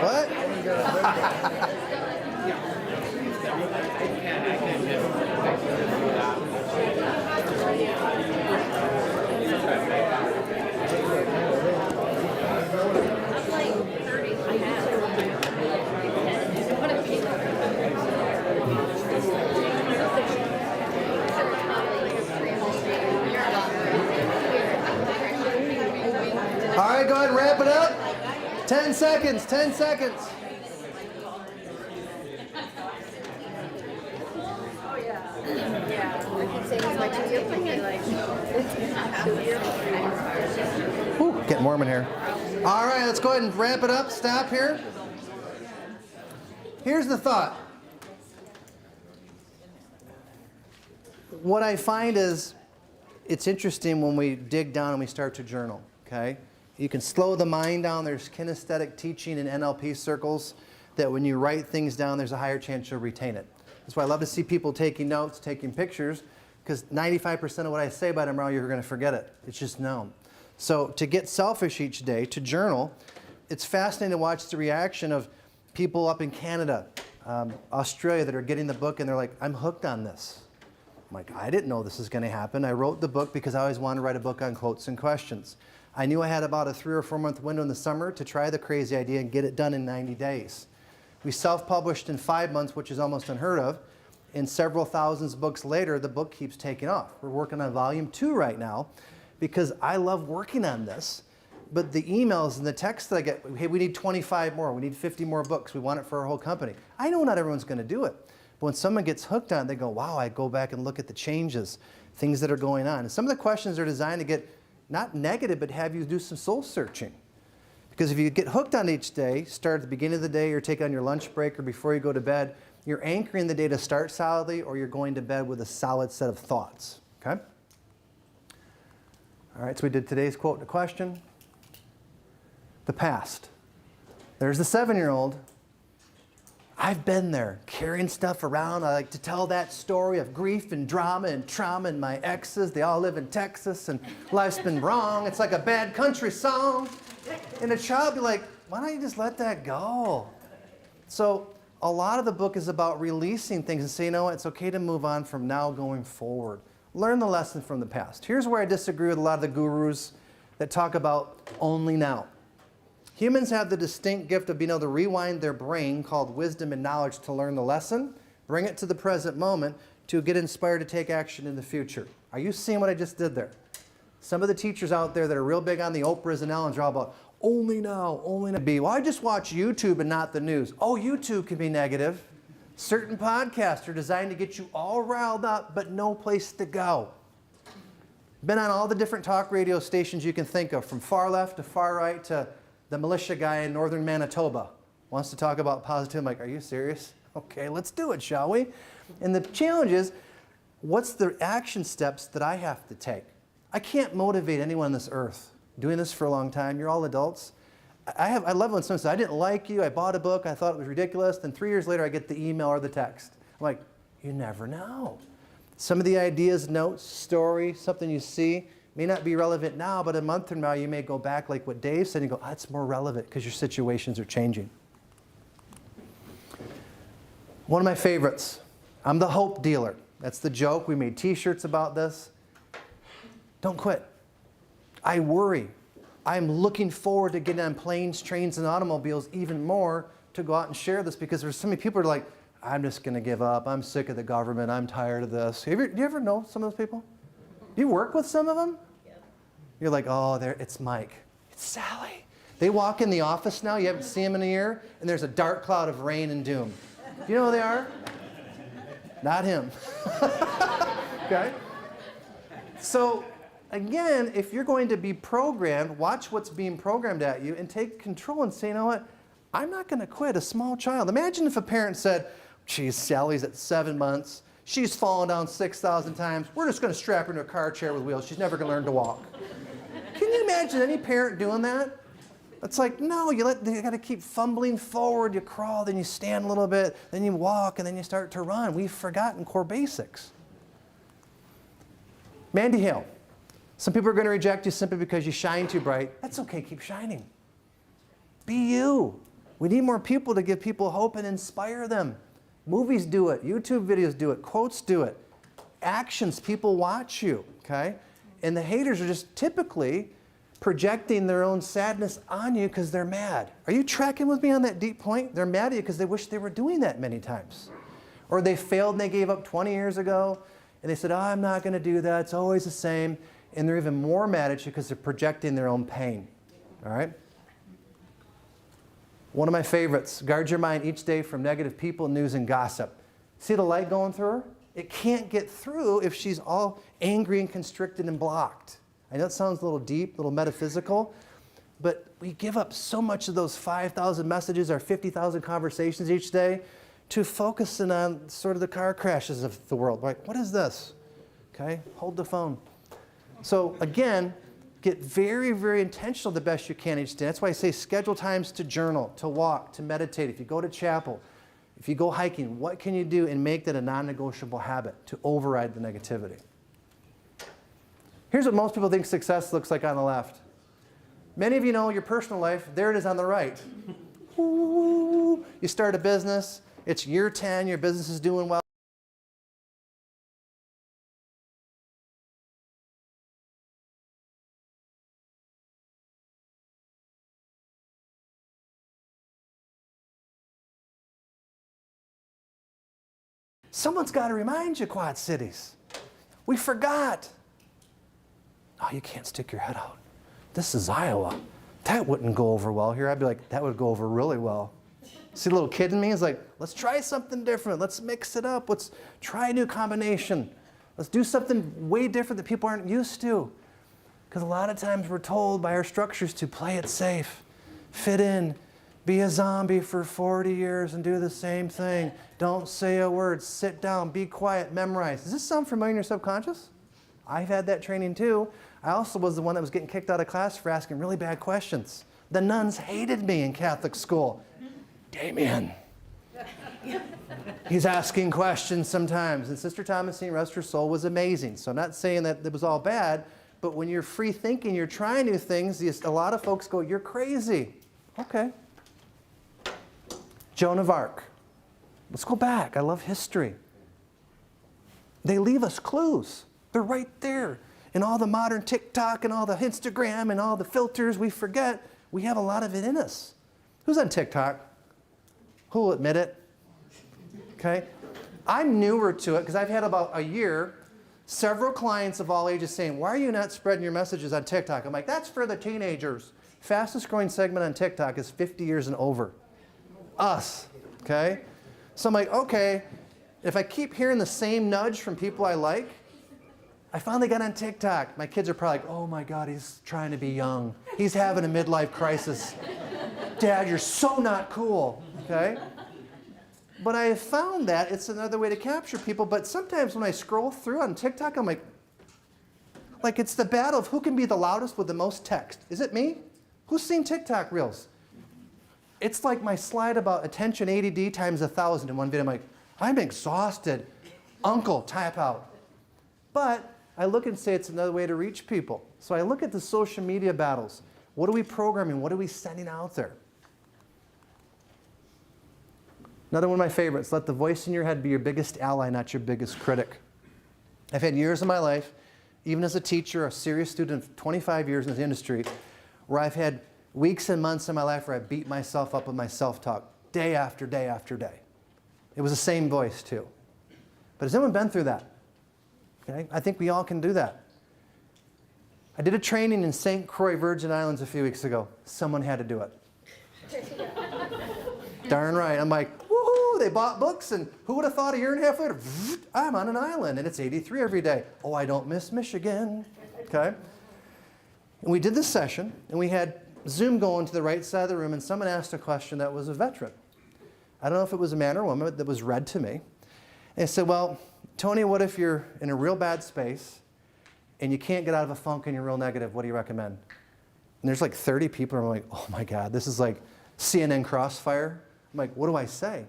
What? All right, go ahead and wrap it up. 10 seconds, 10 seconds. same as my 2-year plan. Ooh, getting warm in here. All right, let's go ahead and wrap it up. Stop here. Here's the thought. What I find is it's interesting when we dig down and we start to journal, okay? You can slow the mind down. There's kinesthetic teaching in NLP circles that when you write things down, there's a higher chance you'll retain it. That's why I love to see people taking notes, taking pictures, because 95% of what I say by tomorrow, you're going to forget it. It's just known. So to get selfish each day, to journal, it's fascinating to watch the reaction of people up in Canada, Australia, that are getting the book and they're like, I'm hooked on this. I'm like, I didn't know this was going to happen. I wrote the book because I always wanted to write a book on quotes and questions. I knew I had about a 3 or 4 month window in the summer to try the crazy idea and get it done in 90 days. We self-published in 5 months, which is almost unheard of. And several thousands of books later, the book keeps taking off. We're working on volume 2 right now because I love working on this. But the emails and the texts that I get, hey, we need 25 more, we need 50 more books, we want it for our whole company. I know not everyone's going to do it. But when someone gets hooked on it, they go, wow, I go back and look at the changes, things that are going on. And some of the questions are designed to get not negative, but have you do some soul searching. Because if you get hooked on each day, start at the beginning of the day or take on your lunch break or before you go to bed, you're anchoring the day to start solidly or you're going to bed with a solid set of thoughts. Okay? All right, so we did today's quote and question. The past. There's the 7-year-old. I've been there, carrying stuff around. I like to tell that story of grief and drama and trauma and my exes. They all live in Texas and life's been wrong. It's like a bad country song. And a child be like, why don't you just let that go? So a lot of the book is about releasing things and saying, you know what, it's okay to move on from now going forward. Learn the lesson from the past. Here's where I disagree with a lot of the gurus that talk about only now. Humans have the distinct gift of being able to rewind their brain, called wisdom and knowledge, to learn the lesson, bring it to the present moment, to get inspired to take action in the future. Are you seeing what I just did there? Some of the teachers out there that are real big on the Oprahs and Ellens are all about, only now, only now. Well, I just watch YouTube and not the news. Oh, YouTube can be negative. Certain podcasts are designed to get you all riled up, but no place to go. Been on all the different talk radio stations you can think of, from far left to far right to the militia guy in northern Manitoba wants to talk about positivity. I'm like, are you serious? Okay, let's do it, shall we? And the challenge is, what's the action steps that I have to take? I can't motivate anyone on this earth. Doing this for a long time, you're all adults. I love when someone says, I didn't like you, I bought a book, I thought it was ridiculous, then 3 years later I get the email or the text. I'm like, you never know. Some of the ideas, notes, story, something you see, may not be relevant now, but a month from now you may go back like what Dave said and go, that's more relevant because your situations are changing. One of my favorites, I'm the hope dealer. That's the joke. We made t-shirts about this. Don't quit. I worry. I'm looking forward to getting on planes, trains, and automobiles even more to go out and share this because there's so many people who are like, I'm just going to give up. I'm sick of the government. I'm tired of this. Do you ever know some of those people? Do you work with some of them? Yep. You're like, oh, it's Mike. It's Sally. They walk in the office now. You haven't seen them in a year, and there's a dark cloud of rain and doom. Do you know who they are? Not him. Okay? So, again, if you're going to be programmed, watch what's being programmed at you and take control and say, you know what? I'm not going to quit. A small child. Imagine if a parent said, geez, Sally's at 7 months. She's fallen down 6,000 times. We're just going to strap her into a car chair with wheels. She's never going to learn to walk. Can you imagine any parent doing that? It's like, no, you got to keep fumbling forward. You crawl, then you stand a little bit, then you walk, and then you start to run. We've forgotten core basics. Mandy Hale. Some people are going to reject you simply because you shine too bright. That's okay. Keep shining. Be you. We need more people to give people hope and inspire them. Movies do it. YouTube videos do it. Quotes do it. Actions, people watch you, okay? And the haters are just typically projecting their own sadness on you because they're mad. Are you tracking with me on that deep point? They're mad at you because they wish they were doing that many times. Or they failed and they gave up 20 years ago, and they said, oh, I'm not going to do that. It's always the same. And they're even more mad at you because they're projecting their own pain, all right? One of my favorites, guard your mind each day from negative people, news, and gossip. See the light going through her? It can't get through if she's all angry and constricted and blocked. I know it sounds a little deep, a little metaphysical, but we give up so much of those 5,000 messages or 50,000 conversations each day to focusing on sort of the car crashes of the world. Like, what is this? Okay, hold the phone. So again, get very, very intentional the best you can each day. That's why I say schedule times to journal, to walk, to meditate. If you go to chapel, if you go hiking, what can you do and make that a non-negotiable habit to override the negativity? Here's what most people think success looks like on the left. Many of you know your personal life. There it is on the right. Ooh, you start a business. It's year 10. Your business is doing well. Someone's got to remind you, Quad Cities. We forgot. Oh, you can't stick your head out. This is Iowa. That wouldn't go over well here. I'd be like, that would go over really well. See, the little kid in me is like, let's try something different. Let's mix it up. Let's try a new combination. Let's do something way different that people aren't used to. Because a lot of times we're told by our structures to play it safe, fit in, be a zombie for 40 years and do the same thing. Don't say a word. Sit down. Be quiet. Memorize. Does this sound familiar in your subconscious? I've had that training too. I also was the one that was getting kicked out of class for asking really bad questions. The nuns hated me in Catholic school. Damien. He's asking questions sometimes. And Sister Thomasine, rest her soul, was amazing. So I'm not saying that it was all bad, but when you're free thinking, you're trying new things, a lot of folks go, you're crazy. Okay. Joan of Arc. Let's go back. I love history. They leave us clues. They're right there. In all the modern TikTok and all the Instagram and all the filters, we forget we have a lot of it in us. Who's on TikTok? Who will admit it? Okay. I'm newer to it because I've had about a year, several clients of all ages saying, why are you not spreading your messages on TikTok? I'm like, that's for the teenagers. Fastest growing segment on TikTok is 50 years and over. Us. Okay. So I'm like, okay, if I keep hearing the same nudge from people I like, I finally got on TikTok. My kids are probably like, oh my God, he's trying to be young. He's having a midlife crisis. Dad, you're so not cool, okay? But I have found that it's another way to capture people, but sometimes when I scroll through on TikTok, I'm like it's the battle of who can be the loudest with the most text. Is it me? Who's seen TikTok Reels? It's like my slide about attention ADD times 1,000 in one video. I'm like, I'm exhausted. Uncle, tap out. But I look and say it's another way to reach people. So I look at the social media battles. What are we programming? What are we sending out there? Another one of my favorites, let the voice in your head be your biggest ally, not your biggest critic. I've had years of my life, even as a teacher, a serious student of 25 years in this industry, where I've had weeks and months in my life where I beat myself up with my self-talk, day after day after day. It was the same voice too. But has anyone been through that? Okay? I think we all can do that. I did a training in St. Croix, Virgin Islands a few weeks ago. Someone had to do it. Darn right. I'm like, woohoo, they bought books, and who would have thought a year and a half later, I'm on an island, and it's 83 every day. Oh, I don't miss Michigan. Okay? And we did this session, and we had Zoom going to the right side of the room, and someone asked a question that was a veteran. I don't know if it was a man or a woman, but that was read to me. And I said, well, Tony, what if you're in a real bad space and you can't get out of a funk and you're real negative? What do you recommend? And there's like 30 people, and I'm like, oh my God, this is like CNN Crossfire. I'm like, what do I say?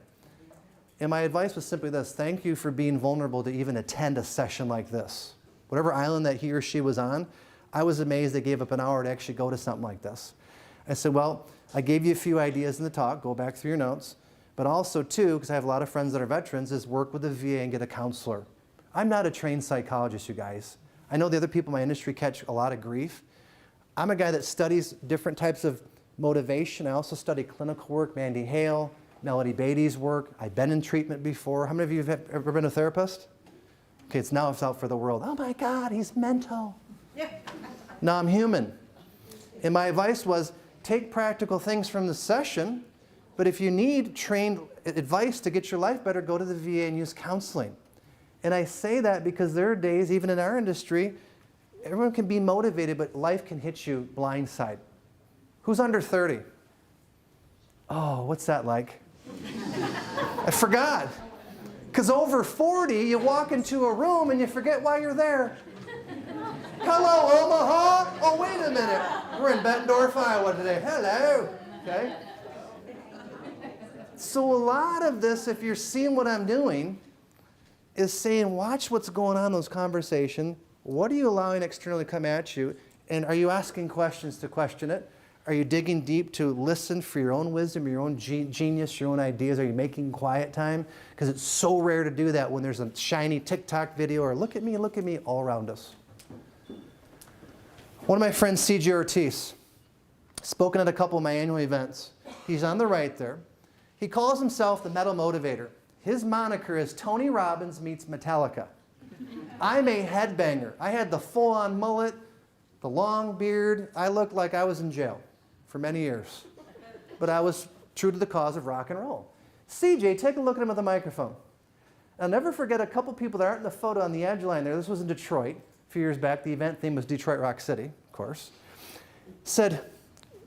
And my advice was simply this: thank you for being vulnerable to even attend a session like this. Whatever island that he or she was on, I was amazed they gave up an hour to actually go to something like this. I said, well, I gave you a few ideas in the talk, go back through your notes, but also too, because I have a lot of friends that are veterans, is work with the VA and get a counselor. I'm not a trained psychologist, you guys. I know the other people in my industry catch a lot of grief. I'm a guy that studies different types of motivation. I also study clinical work, Mandy Hale, Melody Beatty's work. I've been in treatment before. How many of you have ever been a therapist? Okay, it's out for the world. Oh my God, he's mental. No, I'm human. And my advice was, take practical things from the session, but if you need trained advice to get your life better, go to the VA and use counseling. And I say that because there are days, even in our industry, everyone can be motivated, but life can hit you blindside. Who's under 30? Oh, what's that like? I forgot. Because over 40, you walk into a room and you forget why you're there. Hello, Omaha. Oh, wait a minute. We're in Bettendorf, Iowa today. Hello. Okay. So a lot of this, if you're seeing what I'm doing, is saying, watch what's going on in those conversations. What are you allowing externally to come at you? And are you asking questions to question it? Are you digging deep to listen for your own wisdom, your own genius, your own ideas? Are you making quiet time? Because it's so rare to do that when there's a shiny TikTok video or look at me all around us. One of my friends, C.J. Ortiz, spoken at a couple of my annual events. He's on the right there. He calls himself the Metal Motivator. His moniker is Tony Robbins meets Metallica. I'm a headbanger. I had the full-on mullet, the long beard. I looked like I was in jail for many years. But I was true to the cause of rock and roll. CJ, take a look at him with a microphone. I'll never forget a couple people that aren't in the photo on the edge line there. This was in Detroit a few years back. The event theme was Detroit Rock City, of course. Said,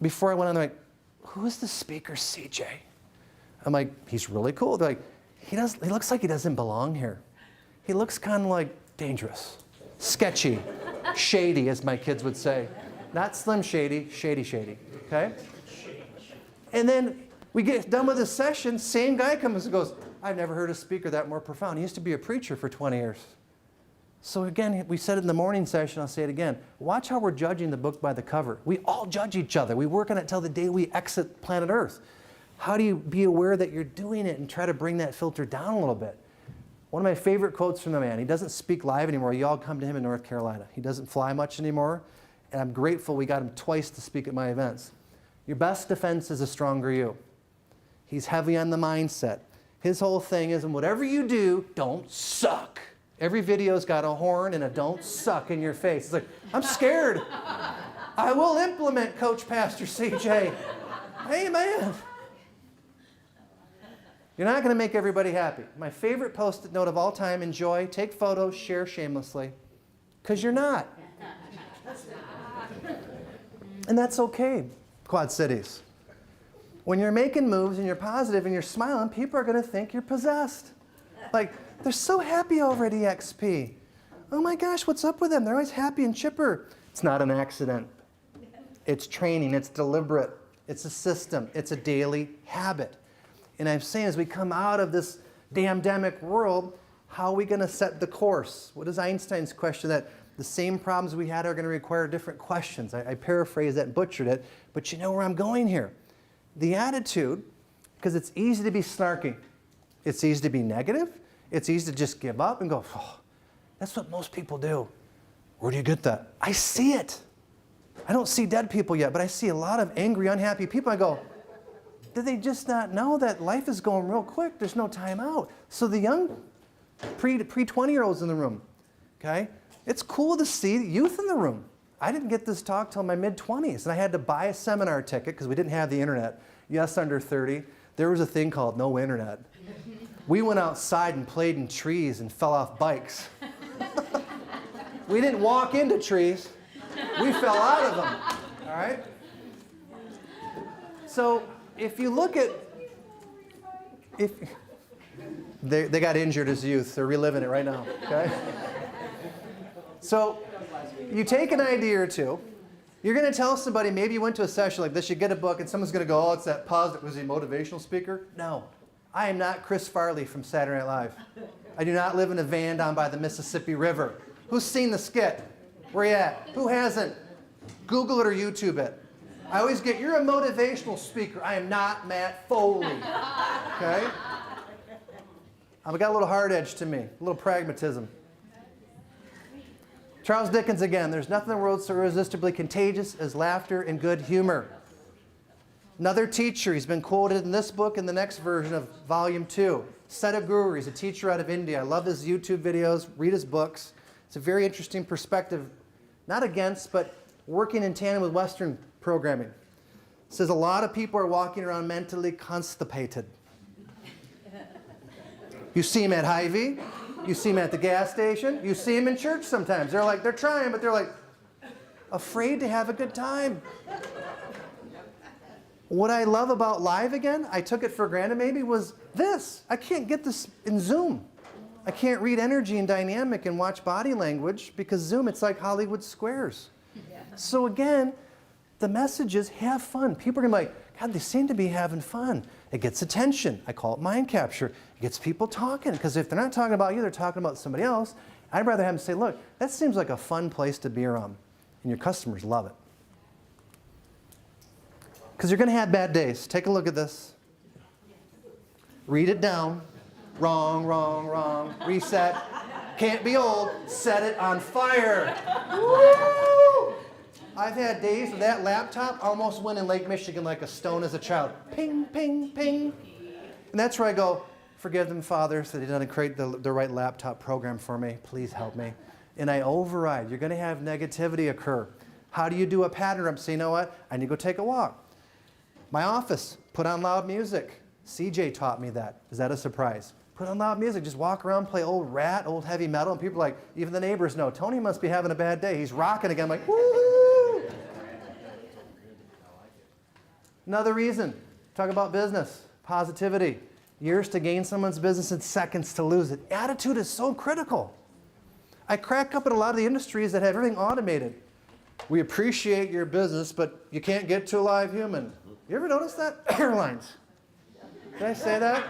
before I went on, they're like, who is the speaker, CJ? I'm like, he's really cool. They're like, he looks like he doesn't belong here. He looks kind of like dangerous, sketchy, shady, as my kids would say. Not Slim Shady, shady, okay? And then we get done with this session, same guy comes and goes, I've never heard a speaker that more profound. He used to be a preacher for 20 years. So again, we said it in the morning session, I'll say it again. Watch how we're judging the book by the cover. We all judge each other. We work on it till the day we exit planet Earth. How do you be aware that you're doing it and try to bring that filter down a little bit? One of my favorite quotes from the man, he doesn't speak live anymore. You all come to him in North Carolina. He doesn't fly much anymore, and I'm grateful we got him twice to speak at my events. Your best defense is a stronger you. He's heavy on the mindset. His whole thing is, and whatever you do, don't suck. Every video's got a horn and a don't suck in your face. It's like, I'm scared. I will implement, Coach Pastor CJ. Hey, man. You're not going to make everybody happy. My favorite post-it note of all time, enjoy, take photos, share shamelessly. Because you're not. And that's okay, Quad Cities. When you're making moves and you're positive and you're smiling, people are going to think you're possessed. Like, they're so happy over at EXP. Oh my gosh, what's up with them? They're always happy and chipper. It's not an accident. It's training. It's deliberate. It's a system. It's a daily habit. And I'm saying as we come out of this damn-demic world, how are we going to set the course? What is Einstein's question that the same problems we had are going to require different questions? I paraphrased that and butchered it, but you know where I'm going here. The attitude, because it's easy to be snarky. It's easy to be negative. It's easy to just give up and go, oh, that's what most people do. Where do you get that? I see it. I don't see dead people yet, but I see a lot of angry, unhappy people. I go, did they just not know that life is going real quick? There's no time out. So the young pre-20-year-olds in the room, okay? It's cool to see youth in the room. I didn't get this talk till my mid-20s, and I had to buy a seminar ticket because we didn't have the internet. Yes, under 30. There was a thing called no internet. We went outside and played in trees and fell off bikes. We didn't walk into trees. We fell out of them, all right? So if you look at, they got injured as youth. They're reliving it right now, okay? So you take an idea or two. You're going to tell somebody, maybe you went to a session like this, you get a book, and someone's going to go, oh, it's that positive, was he a motivational speaker? No. I am not Chris Farley from Saturday Night Live. I do not live in a van down by the Mississippi River. Who's seen the skit? Where you at? Who hasn't? Google it or YouTube it. I always get, you're a motivational speaker. I am not Matt Foley. Okay? I've got a little hard edge to me, a little pragmatism. Charles Dickens again, there's nothing in the world so irresistibly contagious as laughter and good humor. Another teacher, he's been quoted in this book and the next version of Volume 2. Sadhguru, he's a teacher out of India. I love his YouTube videos, read his books. It's a very interesting perspective, not against, but working in tandem with Western programming. It says a lot of people are walking around mentally constipated. You see them at Hy-Vee, you see them at the gas station, you see them in church sometimes. They're trying, but they're like afraid to have a good time. What I love about live again, I took it for granted maybe, was this. I can't get this in Zoom. I can't read energy and dynamic and watch body language because Zoom, it's like Hollywood squares. Yeah. So again, the message is have fun. People are going to be like, God, they seem to be having fun. It gets attention. I call it mind capture. It gets people talking because if they're not talking about you, they're talking about somebody else. I'd rather have them say, look, that seems like a fun place to be around, and your customers love it. Because you're going to have bad days. Take a look at this. Read it down. Wrong, wrong, wrong. Reset. Can't be old. Set it on fire. Woo! I've had days with that laptop almost went in Lake Michigan like a stone as a child. Ping, ping, ping. And that's where I go, forgive them, Father, so they didn't create the right laptop program for me. Please help me. And I override. You're going to have negativity occur. How do you do a pattern up? Say, you know what? I need to go take a walk. My office, put on loud music. CJ taught me that. Is that a surprise? Put on loud music. Just walk around, play old Rat, old heavy metal. And people are like, even the neighbors know, Tony must be having a bad day. He's rocking again. I'm like, woo! Another reason, talk about business, positivity. Years to gain someone's business and seconds to lose it. Attitude is so critical. I crack up at a lot of the industries that have everything automated. We appreciate your business, but you can't get to a live human. You ever notice that? Airlines. Did I say that?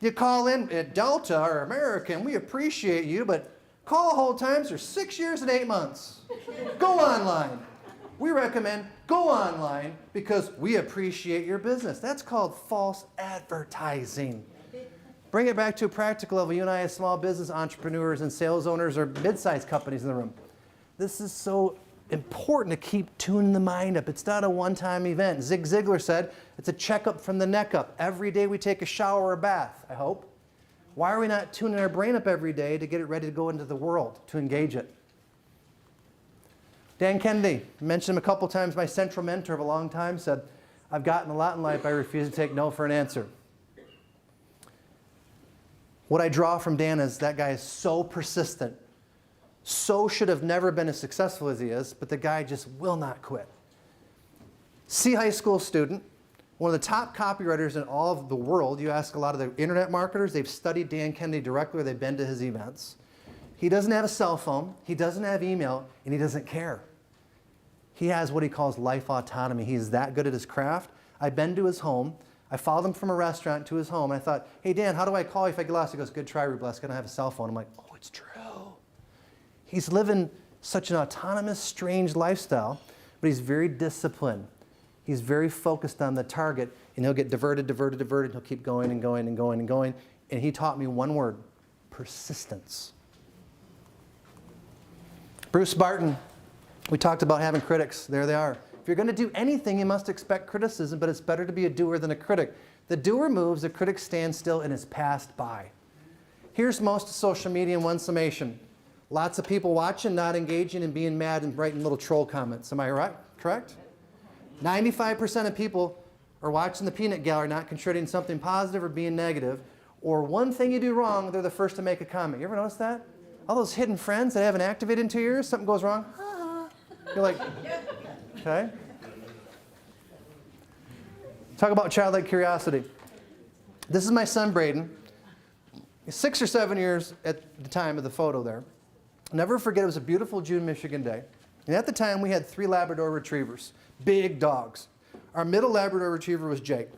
You call in at Delta or American, we appreciate you, but call hold times are 6 years and 8 months. Go online. We recommend go online because we appreciate your business. That's called false advertising. Bring it back to a practical level. You and I as small business entrepreneurs and sales owners or mid-sized companies in the room. This is so important to keep tuning the mind up. It's not a one-time event. Zig Ziglar said, it's a checkup from the neck up. Every day we take a shower or a bath, I hope. Why are we not tuning our brain up every day to get it ready to go into the world, to engage it? Dan Kennedy, mentioned him a couple times, my central mentor of a long time, said, I've gotten a lot in life, I refuse to take no for an answer. What I draw from Dan is that guy is so persistent, so should have never been as successful as he is, but the guy just will not quit. C high school student, one of the top copywriters in all of the world. You ask a lot of the internet marketers, they've studied Dan Kennedy directly or they've been to his events. He doesn't have a cell phone, he doesn't have email, and he doesn't care. He has what he calls life autonomy. He's that good at his craft. I've been to his home. I followed him from a restaurant to his home. And I thought, hey, Dan, how do I call you if I get lost? He goes, good try, Rubles. I don't have a cell phone. I'm like, oh, it's true. He's living such an autonomous, strange lifestyle, but he's very disciplined. He's very focused on the target, and he'll get diverted, diverted, diverted. He'll keep going and going and going and going. And he taught me one word, persistence. Bruce Barton, we talked about having critics. There they are. If you're going to do anything, you must expect criticism, but it's better to be a doer than a critic. The doer moves, the critic stands still and is passed by. Here's most of social media in one summation. Lots of people watching, not engaging, and being mad and writing little troll comments. Am I right? Correct? 95% of people are watching the peanut gallery, not contributing something positive or being negative. Or one thing you do wrong, they're the first to make a comment. You ever notice that? All those hidden friends that haven't activated in 2 years, something goes wrong. You're like, okay. Talk about childlike curiosity. This is my son, Braden. He's 6 or 7 years at the time of the photo there. I'll never forget, it was a beautiful June, Michigan day. And at the time, we had 3 Labrador retrievers, big dogs. Our middle Labrador retriever was Jake.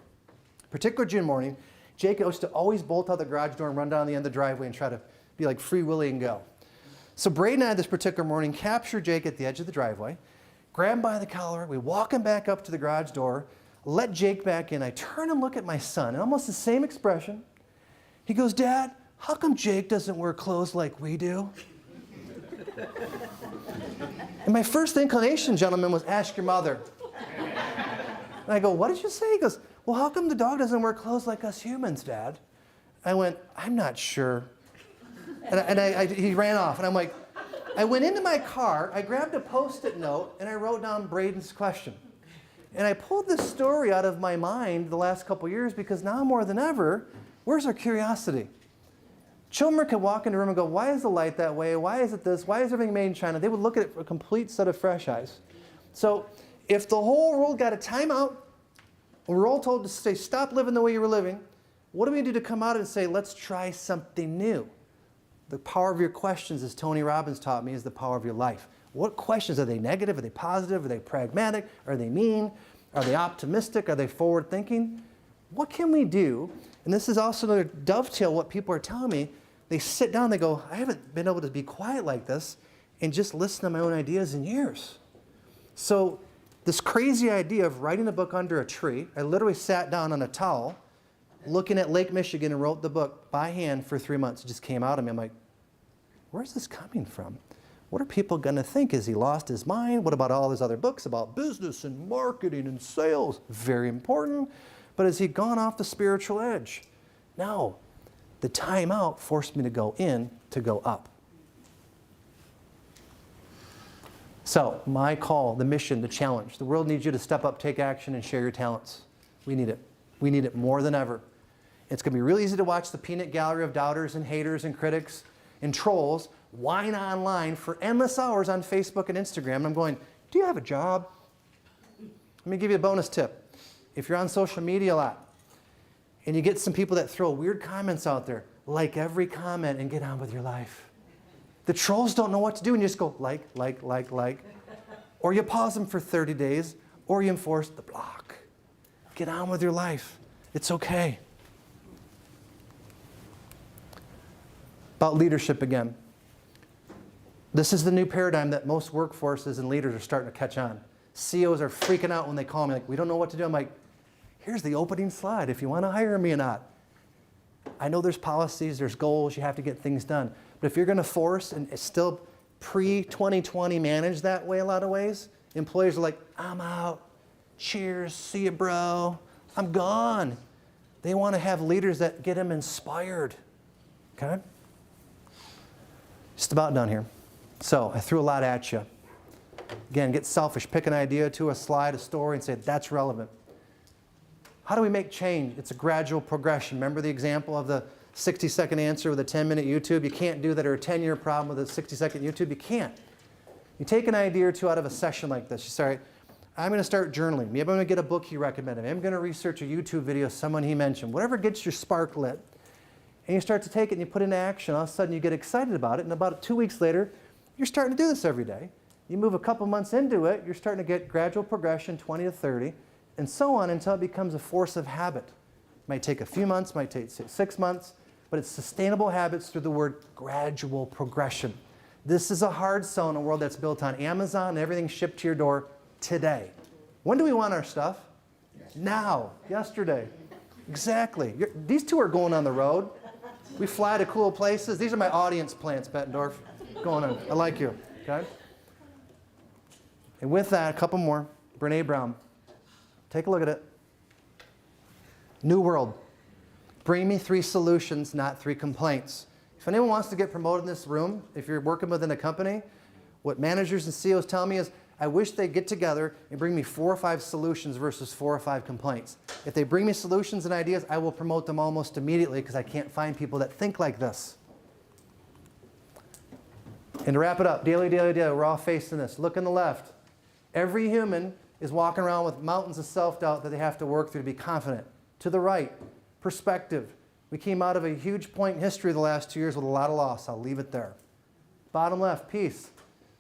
Particular June morning, Jake used to always bolt out the garage door and run down the end of the driveway and try to be like Free Willy and go. So Braden and I, this particular morning, capture Jake at the edge of the driveway, grab him by the collar, we walk him back up to the garage door, let Jake back in. I turn and look at my son, and almost the same expression. He goes, Dad, how come Jake doesn't wear clothes like we do? And my first inclination, gentlemen, was ask your mother. And I go, what did you say? He goes, well, how come the dog doesn't wear clothes like us humans, Dad? I went, I'm not sure. And he ran off, and I'm like, I went into my car, I grabbed a Post-it note, and I wrote down Braden's question. And I pulled this story out of my mind the last couple years because now more than ever, where's our curiosity? Children could walk into a room and go, why is the light that way? Why is it this? Why is everything made in China? They would look at it with a complete set of fresh eyes. So if the whole world got a timeout, and we're all told to say, stop living the way you were living, what do we do to come out and say, let's try something new? The power of your questions, as Tony Robbins taught me, is the power of your life. What questions? Are they negative? Are they positive? Are they pragmatic? Are they mean? Are they optimistic? Are they forward thinking? What can we do? And this is also another dovetail what people are telling me. They sit down, they go, I haven't been able to be quiet like this and just listen to my own ideas in years. So this crazy idea of writing a book under a tree, I literally sat down on a towel, looking at Lake Michigan and wrote the book by hand for 3 months. It just came out of me. I'm like, where's this coming from? What are people going to think? Has he lost his mind? What about all his other books about business and marketing and sales? Very important. But has he gone off the spiritual edge? No. The time out forced me to go in, to go up. So my call, the mission, the challenge. The world needs you to step up, take action, and share your talents. We need it. We need it more than ever. It's going to be real easy to watch the peanut gallery of doubters and haters and critics and trolls whine online for endless hours on Facebook and Instagram. And I'm going, do you have a job? Let me give you a bonus tip. If you're on social media a lot and you get some people that throw weird comments out there, like every comment and get on with your life. The trolls don't know what to do and you just go like. Or you pause them for 30 days or you enforce the block. Get on with your life. It's okay. About leadership again. This is the new paradigm that most workforces and leaders are starting to catch on. CEOs are freaking out when they call me like, we don't know what to do. I'm like, here's the opening slide if you want to hire me or not. I know there's policies, there's goals, you have to get things done. But if you're going to force and it's still pre-2020 managed that way a lot of ways, employees are like, I'm out. Cheers, see you, bro. I'm gone. They want to have leaders that get them inspired. Okay? Just about done here. So I threw a lot at you. Again, get selfish. Pick an idea to a slide, a story, and say, that's relevant. How do we make change? It's a gradual progression. Remember the example of the 60-second answer with a 10-minute YouTube? You can't do that, or a 10-year problem with a 60-second YouTube. You can't. You take an idea or two out of a session like this. You say, all right, I'm going to start journaling. Maybe I'm going to get a book he recommended. Maybe I'm going to research a YouTube video someone he mentioned. Whatever gets your spark lit. And you start to take it and you put it into action. All of a sudden you get excited about it. And about 2 weeks later, you're starting to do this every day. You move a couple months into it, you're starting to get gradual progression, 20 to 30, and so on until it becomes a force of habit. It might take a few months, might take 6 months, but it's sustainable habits through the word gradual progression. This is a hard sell in a world that's built on Amazon and everything shipped to your door today. When do we want our stuff? Now, yesterday. Exactly. These two are going on the road. We fly to cool places. These are my audience plants, Bettendorf. Going on. I like you. Okay? And with that, a couple more. Brene Brown. Take a look at it. New world. Bring me 3 solutions, not 3 complaints. If anyone wants to get promoted in this room, if you're working within a company, what managers and CEOs tell me is, I wish they'd get together and bring me 4 or 5 solutions versus 4 or 5 complaints. If they bring me solutions and ideas, I will promote them almost immediately because I can't find people that think like this. And to wrap it up, daily, we're all facing this. Look on the left. Every human is walking around with mountains of self-doubt that they have to work through to be confident. To the right, perspective. We came out of a huge point in history the last 2 years with a lot of loss. I'll leave it there. Bottom left, peace.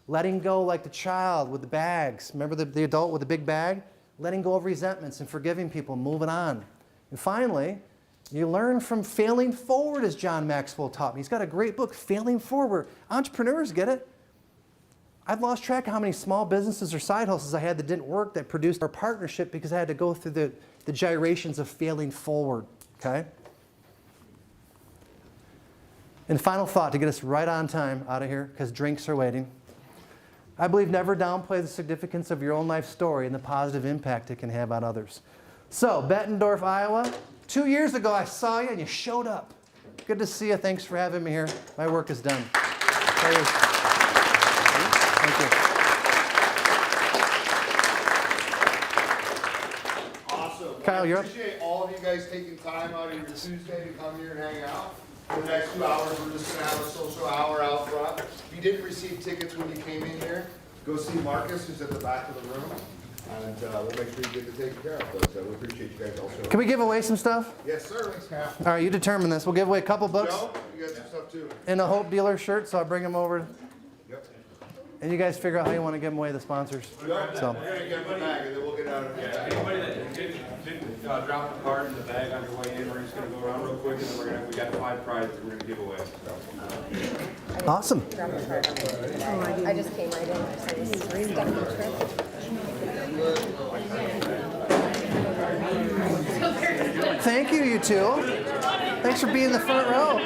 Letting go like the child with the bags. Remember the adult with the big bag? Letting go of resentments and forgiving people, moving on. And finally, you learn from failing forward, as John Maxwell taught me. He's got a great book, Failing Forward. Entrepreneurs get it. I've lost track of how many small businesses or side hustles I had that didn't work that produced our partnership because I had to go through the gyrations of failing forward. Okay? And final thought to get us right on time out of here, because drinks are waiting. I believe never downplay the significance of your own life story and the positive impact it can have on others. So, Bettendorf, Iowa, 2 years ago I saw you and you showed up. Good to see you. Thanks for having me here. My work is done. Thank you. Awesome. Kyle, you're I up. appreciate all of you guys taking time out of your Tuesday to come here and hang out. For the next 2 hours, we're just going to have a social hour out front. If you didn't receive tickets when you came in here, go see Marcus, who's at the back of the room, and we'll make sure you get it taken care of. But we appreciate you guys also. Can we give away some stuff? Yes, sir. All right, you determine this. We'll give away a couple books Joe, you got some stuff too. and a Hope Dealer shirt, so I'll bring them over. Yep. And you guys figure out how you want to give them away, the sponsors. We're going to get them a bag, and then we'll get out of here. Anybody that didn't drop the card in the bag on your way in. We're just gonna go around real quick, and then we got 5 prizes we're gonna give away. So. Awesome. I just came right in. I was stuck in the trip. Thank you, you two. Thanks for being in the front row.